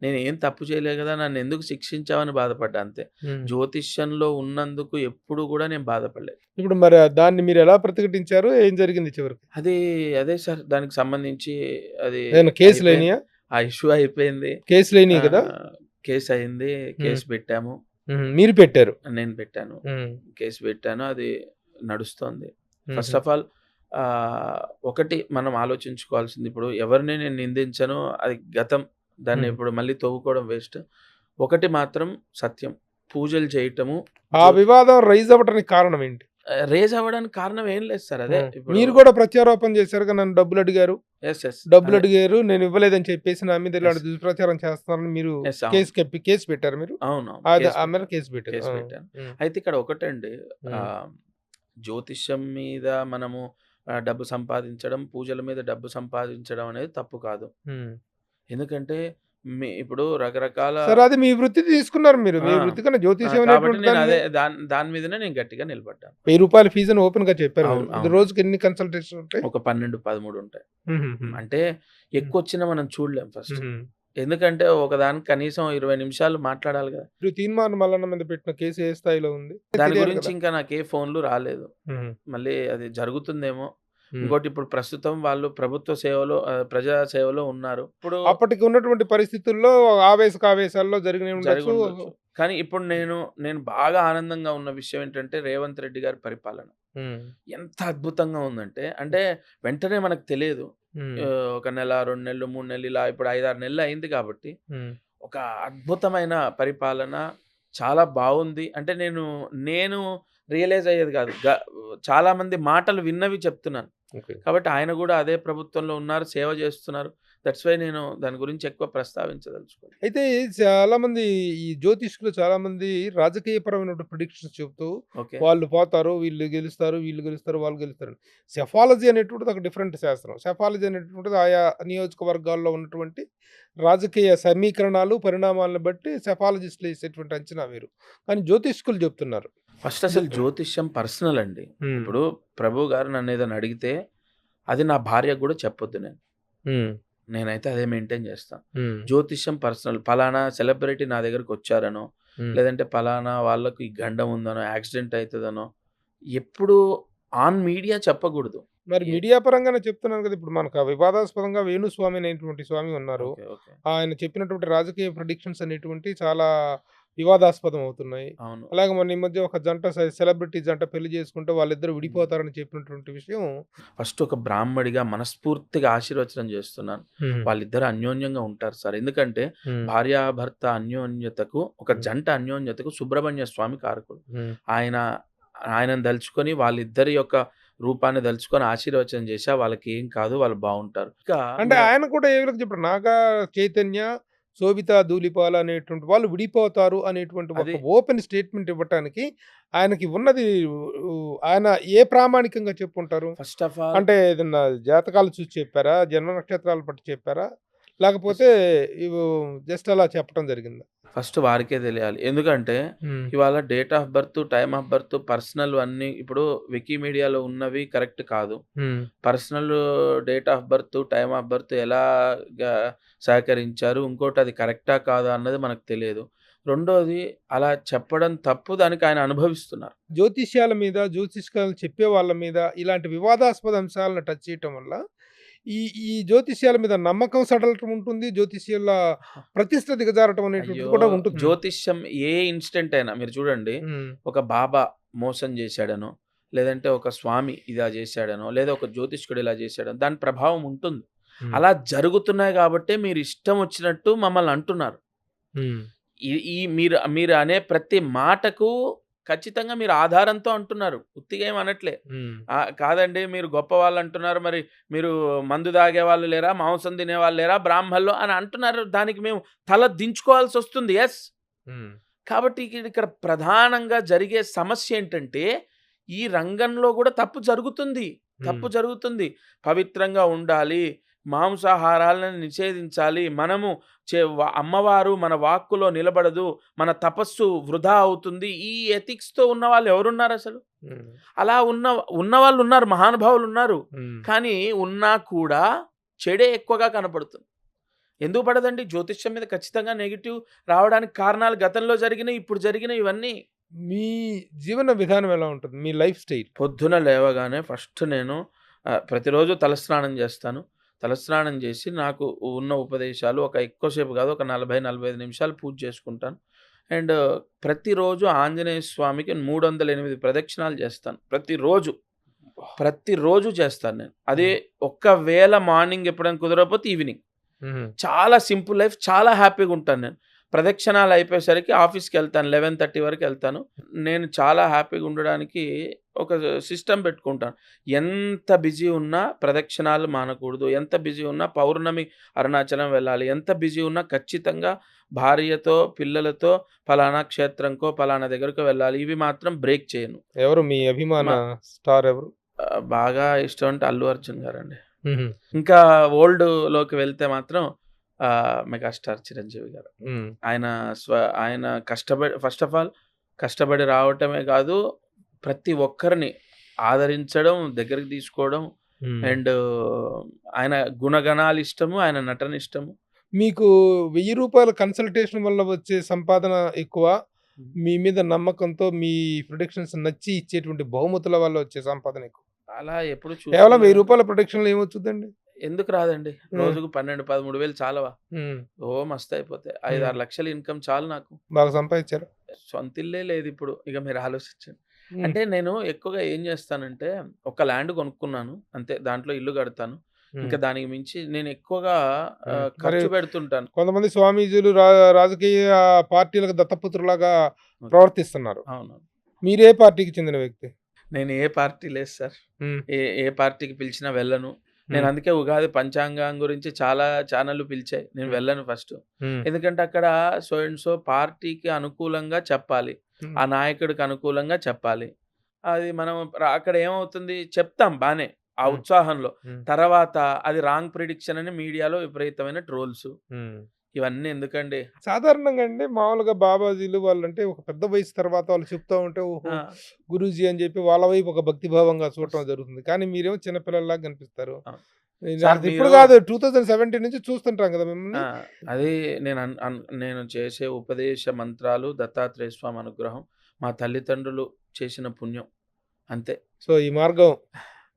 నేను ఏం తప్పు చేయలే కదా, నన్ను ఎందుకు శిక్షించావని బాధపడ్డా అంతే. జ్యోతిష్యంలో ఉన్నందుకు ఎప్పుడు కూడా నేను బాధపడలేదు. ఇప్పుడు మరి దాన్ని మీరు ఎలా ప్రతిఘటించారు? ఏం జరిగింది చివరికి? అదే సార్ దానికి సంబంధించి అది కేసులు అయినాయా? ఆ ఇష్యూ అయిపోయింది. కేసులు అయినాయి కదా? కేసు అయింది. కేసు పెట్టాము. మీరు పెట్టారు? నేను పెట్టాను. కేసు పెట్టాను. అది నడుస్తోంది. ఫస్ట్ ఆఫ్ ఆల్ ఒకటి మనం ఆలోచించుకోవాల్సింది, ఇప్పుడు ఎవరిని నేను నిందించను, అది గతం. దాన్ని ఇప్పుడు మళ్ళీ తవ్వుకోవడం వేస్ట్. ఒకటి మాత్రం సత్యం, పూజలు చేయటము. ఆ వివాదం రైజ్ అవ్వడానికి కారణం ఏంటి? రేజ్ అవ్వడానికి కారణం ఏం లేదు సార్. అదే మీరు కూడా ప్రత్యారోపణ చేశారు కదా, నన్ను డబ్బులు అడిగారు. డబ్బులు అడిగారు, నేను ఇవ్వలేదని చెప్పేసి నా మీద ఇలాంటి దుష్ప్రచారం చేస్తున్నారని మీరు కేసు పెట్టారు. మీరు అవును కేసు పెట్టారు. అయితే ఇక్కడ ఒకటండి, జ్యోతిష్యం మీద మనము డబ్బు సంపాదించడం, పూజల మీద డబ్బు సంపాదించడం అనేది తప్పు కాదు. ఎందుకంటే ఇప్పుడు రకరకాల అది మీ వృత్తి తీసుకున్నారు మీరు. మీ వృత్తి కన్నా జ్యోతిష్యం దాని మీదనే నేను గట్టిగా నిలబడ్డాను. 1000 రూపాయల ఫీజు అని ఓపెన్ గా చెప్పారు. రోజుకి ఎన్ని కన్సల్టేషన్ ఉంటాయి? ఒక 12, 13 ఉంటాయి. అంటే ఎక్కువ వచ్చినా మనం చూడలేం. ఫస్ట్ ఎందుకంటే ఒకదానికి కనీసం 20 నిమిషాలు మాట్లాడాలి కదా! ఇప్పుడు తీన్మార్ మల్లన్న మీద పెట్టిన కేసు ఏ స్థాయిలో ఉంది? దాని తెలియాలి గురించి కదా. ఇంకా నాకే ఫోన్‌లు రాలేదు. మళ్ళీ అది జరుగుతుందేమో. ఇంకోటి ఇప్పుడు ప్రస్తుతం వాళ్ళు ప్రభుత్వ సేవలో ప్రజా సేవలో ఉన్నారు. ఇప్పుడు అప్పటికి ఉన్నటువంటి పరిస్థితుల్లో ఆవేశాల్లో జరిగి జరిగి ఉండొచ్చు. ఉండొచ్చు. కానీ ఇప్పుడు నేను బాగా ఆనందంగా ఉన్న విషయం ఏంటంటే రేవంత్ రెడ్డి గారి పరిపాలన. ఎంత అద్భుతంగా ఉందంటే, అంటే వెంటనే మనకు తెలియదు. ఒక నెల, 2 నెలలు, 3 నెలలు ఇలా ఇప్పుడు 5, 6 నెలలు అయింది కాబట్టి ఒక అద్భుతమైన పరిపాలన చాలా బావుంది. అంటే నేను రియలైజ్ అయ్యేది కాదు. చాలా మంది మాటలు విన్నవి చెప్తున్నాను. ఓకే. కాబట్టి ఆయన కూడా అదే ప్రభుత్వంలో ఉన్నారు, సేవ చేస్తున్నారు. దట్స్ వై నేను దాని గురించి ఎక్కువ ప్రస్తావించదలుచుకోలేదు. అయితే చాలామంది ఈ జ్యోతిష్కులు చాలామంది రాజకీయపరమైన ప్రిడిక్షన్స్ చెప్తూ ఓకే. వాళ్ళు పోతారు, వీళ్ళు గెలుస్తారు, వాళ్ళు గెలుస్తారు. సెఫాలజీ అనేటువంటిది ఒక డిఫరెంట్ శాస్త్రం. సెఫాలజీ అనేటువంటిది ఆయా నియోజకవర్గాల్లో ఉన్నటువంటి రాజకీయ సమీకరణాలు, పరిణామాలను బట్టి సెఫాలజిస్టులు వేసేటువంటి అంచనా వేరు. కానీ జ్యోతిష్కులు చెప్తున్నారు. ఫస్ట్ అసలు జ్యోతిష్యం పర్సనల్ అండి. ఇప్పుడు ప్రభు గారు నన్ను ఏదైనా అడిగితే అది నా భార్యకు కూడా చెప్పొద్దు నేను. నేనైతే అదే మెయింటైన్ చేస్తాను. జ్యోతిష్యం పర్సనల్. పలానా సెలబ్రిటీ నా దగ్గరికి వచ్చారనో, లేదంటే పలానా వాళ్ళకు ఈ గండం ఉందనో, యాక్సిడెంట్ అవుతుందనో ఎప్పుడు ఆన్ మీడియా చెప్పకూడదు. మరి మీడియా పరంగానే చెప్తున్నాను కదా. ఇప్పుడు మనకు వివాదాస్పదంగా వేణుస్వామి అనేటువంటి స్వామి ఉన్నారు. Okay, okay. ఆయన చెప్పినటువంటి రాజకీయ ప్రిడిక్షన్స్ అనేటువంటి చాలా వివాదాస్పదం అవుతున్నాయి. అవును. అలాగే మొన్న ఈ మధ్య ఒక జంట సెలబ్రిటీ జంట పెళ్లి చేసుకుంటే వాళ్ళిద్దరు విడిపోతారని చెప్పినటువంటి విషయం. ఫస్ట్ ఒక బ్రాహ్మడిగా మనస్ఫూర్తిగా ఆశీర్వచనం చేస్తున్నాను. వాళ్ళిద్దరు అన్యోన్యంగా ఉంటారు సార్. ఎందుకంటే భార్యాభర్త అన్యోన్యతకు, ఒక జంట అన్యోన్యతకు సుబ్రహ్మణ్య స్వామి కారకుడు. ఆయనను దలుచుకొని వాళ్ళిద్దరి యొక్క రూపాన్ని దలుచుకొని ఆశీర్వచనం చేశా. వాళ్ళకి ఏం కాదు, వాళ్ళు బాగుంటారు. అంటే ఆయన కూడా ఏ విధంగా చెప్పారు, నాగా చైతన్య, శోభితా ధూళిపాల అనేటువంటి వాళ్ళు విడిపోతారు అనేటువంటి ఒక ఓపెన్ స్టేట్మెంట్ ఇవ్వటానికి ఆయనకి ఉన్నది ఆయన ఏ ప్రామాణికంగా చెప్పుంటారు? ఫస్ట్ ఆఫ్ ఆల్ అంటే ఏదన్నా జాతకాలు చూసి చెప్పారా, జన్మ నక్షత్రాలు బట్టి చెప్పారా, లేకపోతే జస్ట్ అలా చెప్పడం జరిగిందా? ఫస్ట్ వారికే తెలియాలి. ఎందుకంటే ఇవాళ date of birth, time of birth, personal అన్నీ ఇప్పుడు వికీమీడియాలో ఉన్నవి కరెక్ట్ కాదు. Personal date of birth, time of birth ఎలా సహకరించారు, ఇంకోటి అది కరెక్టా కాదా అన్నది మనకు తెలియదు. రెండోది అలా చెప్పడం తప్పు, దానికి ఆయన అనుభవిస్తున్నారు. జ్యోతిష్యాల మీద, జ్యోతిష్యాలు చెప్పే వాళ్ళ మీద ఇలాంటి వివాదాస్పద అంశాలను టచ్ చేయటం వల్ల ఈ జ్యోతిష్యాల మీద నమ్మకం సడలటం ఉంటుంది, జ్యోతిష్యాల ప్రతిష్ట దిగజారటం అనేటువంటిది కూడా ఉంటుంది. జ్యోతిష్యం ఏ ఇన్స్టెంట్ అయినా మీరు చూడండి, ఒక బాబా మోసం చేశాడనో, లేదంటే ఒక స్వామి ఇలా చేశాడనో, లేదా ఒక జ్యోతిష్కుడు ఇలా చేశాడనో దాని ప్రభావం ఉంటుంది. అలా జరుగుతున్నాయి కాబట్టి మీరు ఇష్టం వచ్చినట్టు మమ్మల్ని అంటున్నారు. ఈ మీరు అనే ప్రతి మాటకు ఖచ్చితంగా మీరు ఆధారంతో అంటున్నారు, ఉత్తిగా ఏం అనట్లే. కాదండి మీరు గొప్ప వాళ్ళు అంటున్నారు, మరి మీరు మందు తాగే వాళ్ళు లేరా, మాంసం తినే వాళ్ళు లేరా, బ్రాహ్మణులు అని అంటున్నారు. దానికి మేము తల దించుకోవాల్సి వస్తుంది. ఎస్. కాబట్టి ఇక్కడ ప్రధానంగా జరిగే సమస్య ఏంటంటే ఈ రంగంలో కూడా తప్పు జరుగుతుంది. పవిత్రంగా ఉండాలి, మాంసాహారాలను నిషేధించాలి, మనము అమ్మవారు మన వాక్కులో నిలబడదు, మన తపస్సు వృధా అవుతుంది. ఈ ఎథిక్స్తో ఉన్న వాళ్ళు ఎవరున్నారు అసలు? అలా ఉన్న వాళ్ళు ఉన్నారు, మహానుభావులు ఉన్నారు. కానీ ఉన్నా కూడా చెడే ఎక్కువగా కనపడుతుంది. ఎందుకు పడదండి? జ్యోతిష్యం మీద ఖచ్చితంగా నెగిటివ్ రావడానికి కారణాలు గతంలో జరిగినాయి, ఇప్పుడు జరిగినాయి. ఇవన్నీ. మీ జీవన విధానం ఎలా ఉంటుంది, మీ లైఫ్ స్టైల్? పొద్దున లేవగానే ఫస్ట్ నేను ప్రతిరోజు తలస్నానం చేస్తాను. తలస్నానం చేసి నాకు ఉన్న ఉపదేశాలు ఒక ఎక్కువసేపు కాదు, ఒక 40-45 నిమిషాలు పూజ చేసుకుంటాను. అండ్ ప్రతిరోజు ఆంజనేయ స్వామికి 308 ప్రదక్షిణాలు చేస్తాను. ప్రతిరోజు చేస్తాను నేను. అదే ఒక్కవేళ మార్నింగ్ ఎప్పుడైనా కుదరకపోతే ఈవినింగ్. చాలా సింపుల్ లైఫ్, చాలా హ్యాపీగా ఉంటాను నేను. ప్రదక్షిణాలు అయిపోయేసరికి ఆఫీస్కి వెళ్తాను, 11:30 వరకు వెళ్తాను. నేను చాలా హ్యాపీగా ఉండడానికి ఒక సిస్టమ్ పెట్టుకుంటాను. ఎంత బిజీ ఉన్నా ప్రదక్షిణాలు మానకూడదు, ఎంత బిజీ ఉన్నా పౌర్ణమి అరుణాచలం వెళ్ళాలి, ఎంత బిజీ ఉన్నా ఖచ్చితంగా భార్యతో పిల్లలతో పలానా క్షేత్రంకో పలానా దగ్గరకు వెళ్ళాలి. ఇవి మాత్రం బ్రేక్ చేయను. ఎవరు మీ అభిమాన స్టార్? ఎవరు బాగా ఇష్టం అంటే అల్లు అర్జున్ గారండి. ఇంకా ఓల్డ్లోకి వెళ్తే మాత్రం మెగాస్టార్ చిరంజీవి గారు. ఆయన ఫస్ట్ ఆఫ్ ఆల్ కష్టపడి రావటమే కాదు, ప్రతి ఒక్కరిని ఆదరించడం, దగ్గరికి తీసుకోవడం. అండ్ ఆయన గుణగణాలు ఇష్టము, ఆయన నటన ఇష్టము. మీకు రూ. 1000 కన్సల్టేషన్ వల్ల వచ్చే సంపాదన ఎక్కువ, మీ మీద నమ్మకంతో మీ ప్రొడిక్షన్స్ నచ్చి ఇచ్చేటువంటి బహుమతుల వల్ల వచ్చే సంపాదన ఎక్కువ? అలా ఎప్పుడు కేవలం రూ. చూసుకున్నా 1000 ప్రొడిక్షన్‌లో ఏమొచ్చుద్దండి? ఎందుకు రాదండి? హ్మ్. రోజుకు 12, 13,000 చాలవా? హ్మ్. ఓ మస్తయిపోతాయి. 5, 6 లక్షల ఇన్‌కమ్ చాలు నాకు. బాగా సంపాదించారా? సొంత ఇల్లే లేదిప్పుడు. ఇక మీరు ఆలోచించండి. హ్మ్. అంటే నేను ఎక్కువగా ఏం చేస్తానంటే, ఒక ల్యాండ్ కొనుక్కున్నాను. అంతే. దాంట్లో ఇల్లు కడతాను. హ్మ్. ఇంకా దానికి మించి నేను ఎక్కువగా హ్మ్. మరి ఖర్చు పెడుతుంటాను. కొంతమంది స్వామీజీలు రాజకీయ పార్టీలకు దత్తపుత్రులాగా ఓకే. ప్రవర్తిస్తున్నారు. అవును. మీరే పార్టీకి చెందిన వ్యక్తి? నేను ఏ పార్టీ లేదు సార్. హ్మ్. ఏ పార్టీకి పిలిచినా వెళ్ళను. నేను హ్మ్. అందుకే ఉగాది పంచాంగం గురించి చాలా ఛానెల్‌లు పిలిచాయి. నేను హ్మ్. వెళ్ళను ఫస్ట్. హ్మ్. ఎందుకంటే అక్కడ సో అండ్ సో పార్టీకి అనుకూలంగా చెప్పాలి. ఆ హ్మ్. నాయకుడికి అనుకూలంగా చెప్పాలి. అది మనం అక్కడ ఏమవుతుంది చెప్తాం బానే. ఆ హ్మ్. ఉత్సాహంలో. హ్మ్. తర్వాత అది రాంగ్ ప్రిడిక్షన్ అని మీడియాలో విపరీతమైన ట్రోల్స్. హ్మ్. ఇవన్నీ ఎందుకండి? సాధారణంగా అండి మామూలుగా బాబాజీలు వాళ్ళంటే ఒక పెద్ద వయసు తర్వాత వాళ్ళు చెప్తా ఉంటే ఓహో! ఆ! గురూజీ అని చెప్పి వాళ్ళ వైపు ఒక భక్తిభావంగా చూడటం వస్ జరుగుతుంది. కానీ మీరేమో చిన్న పిల్లల్లాగా కనిపిస్తారు. అవును. సార్ అదిప్పుడు మీరు కాదు 2017 నుంచి చూస్తుంటాం కదా ఆ! మిమ్మల్ని. అది నేను చేసే ఉపదేశ మంత్రాలు దత్తాత్రేయ స్వామి అనుగ్రహం. మా తల్లిదండ్రులు చేసిన పుణ్యం. అంతే. సో, ఈ మార్గం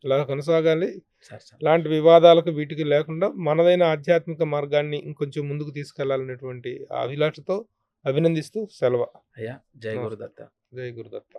ఇలా కొనసాగాలి. Sir sir. ఇలాంటి వివాదాలకు వీటికి లేకుండా మనదైన ఆధ్యాత్మిక మార్గాన్ని ఇంకొంచెం ముందుకు తీసుకెళ్లాలనేటువంటి ఆ అభిలాషతో అభినందిస్తూ సెలవు. అయ్యా! జై నమస్కారం. గురుదత్త. జై గురుదత్త.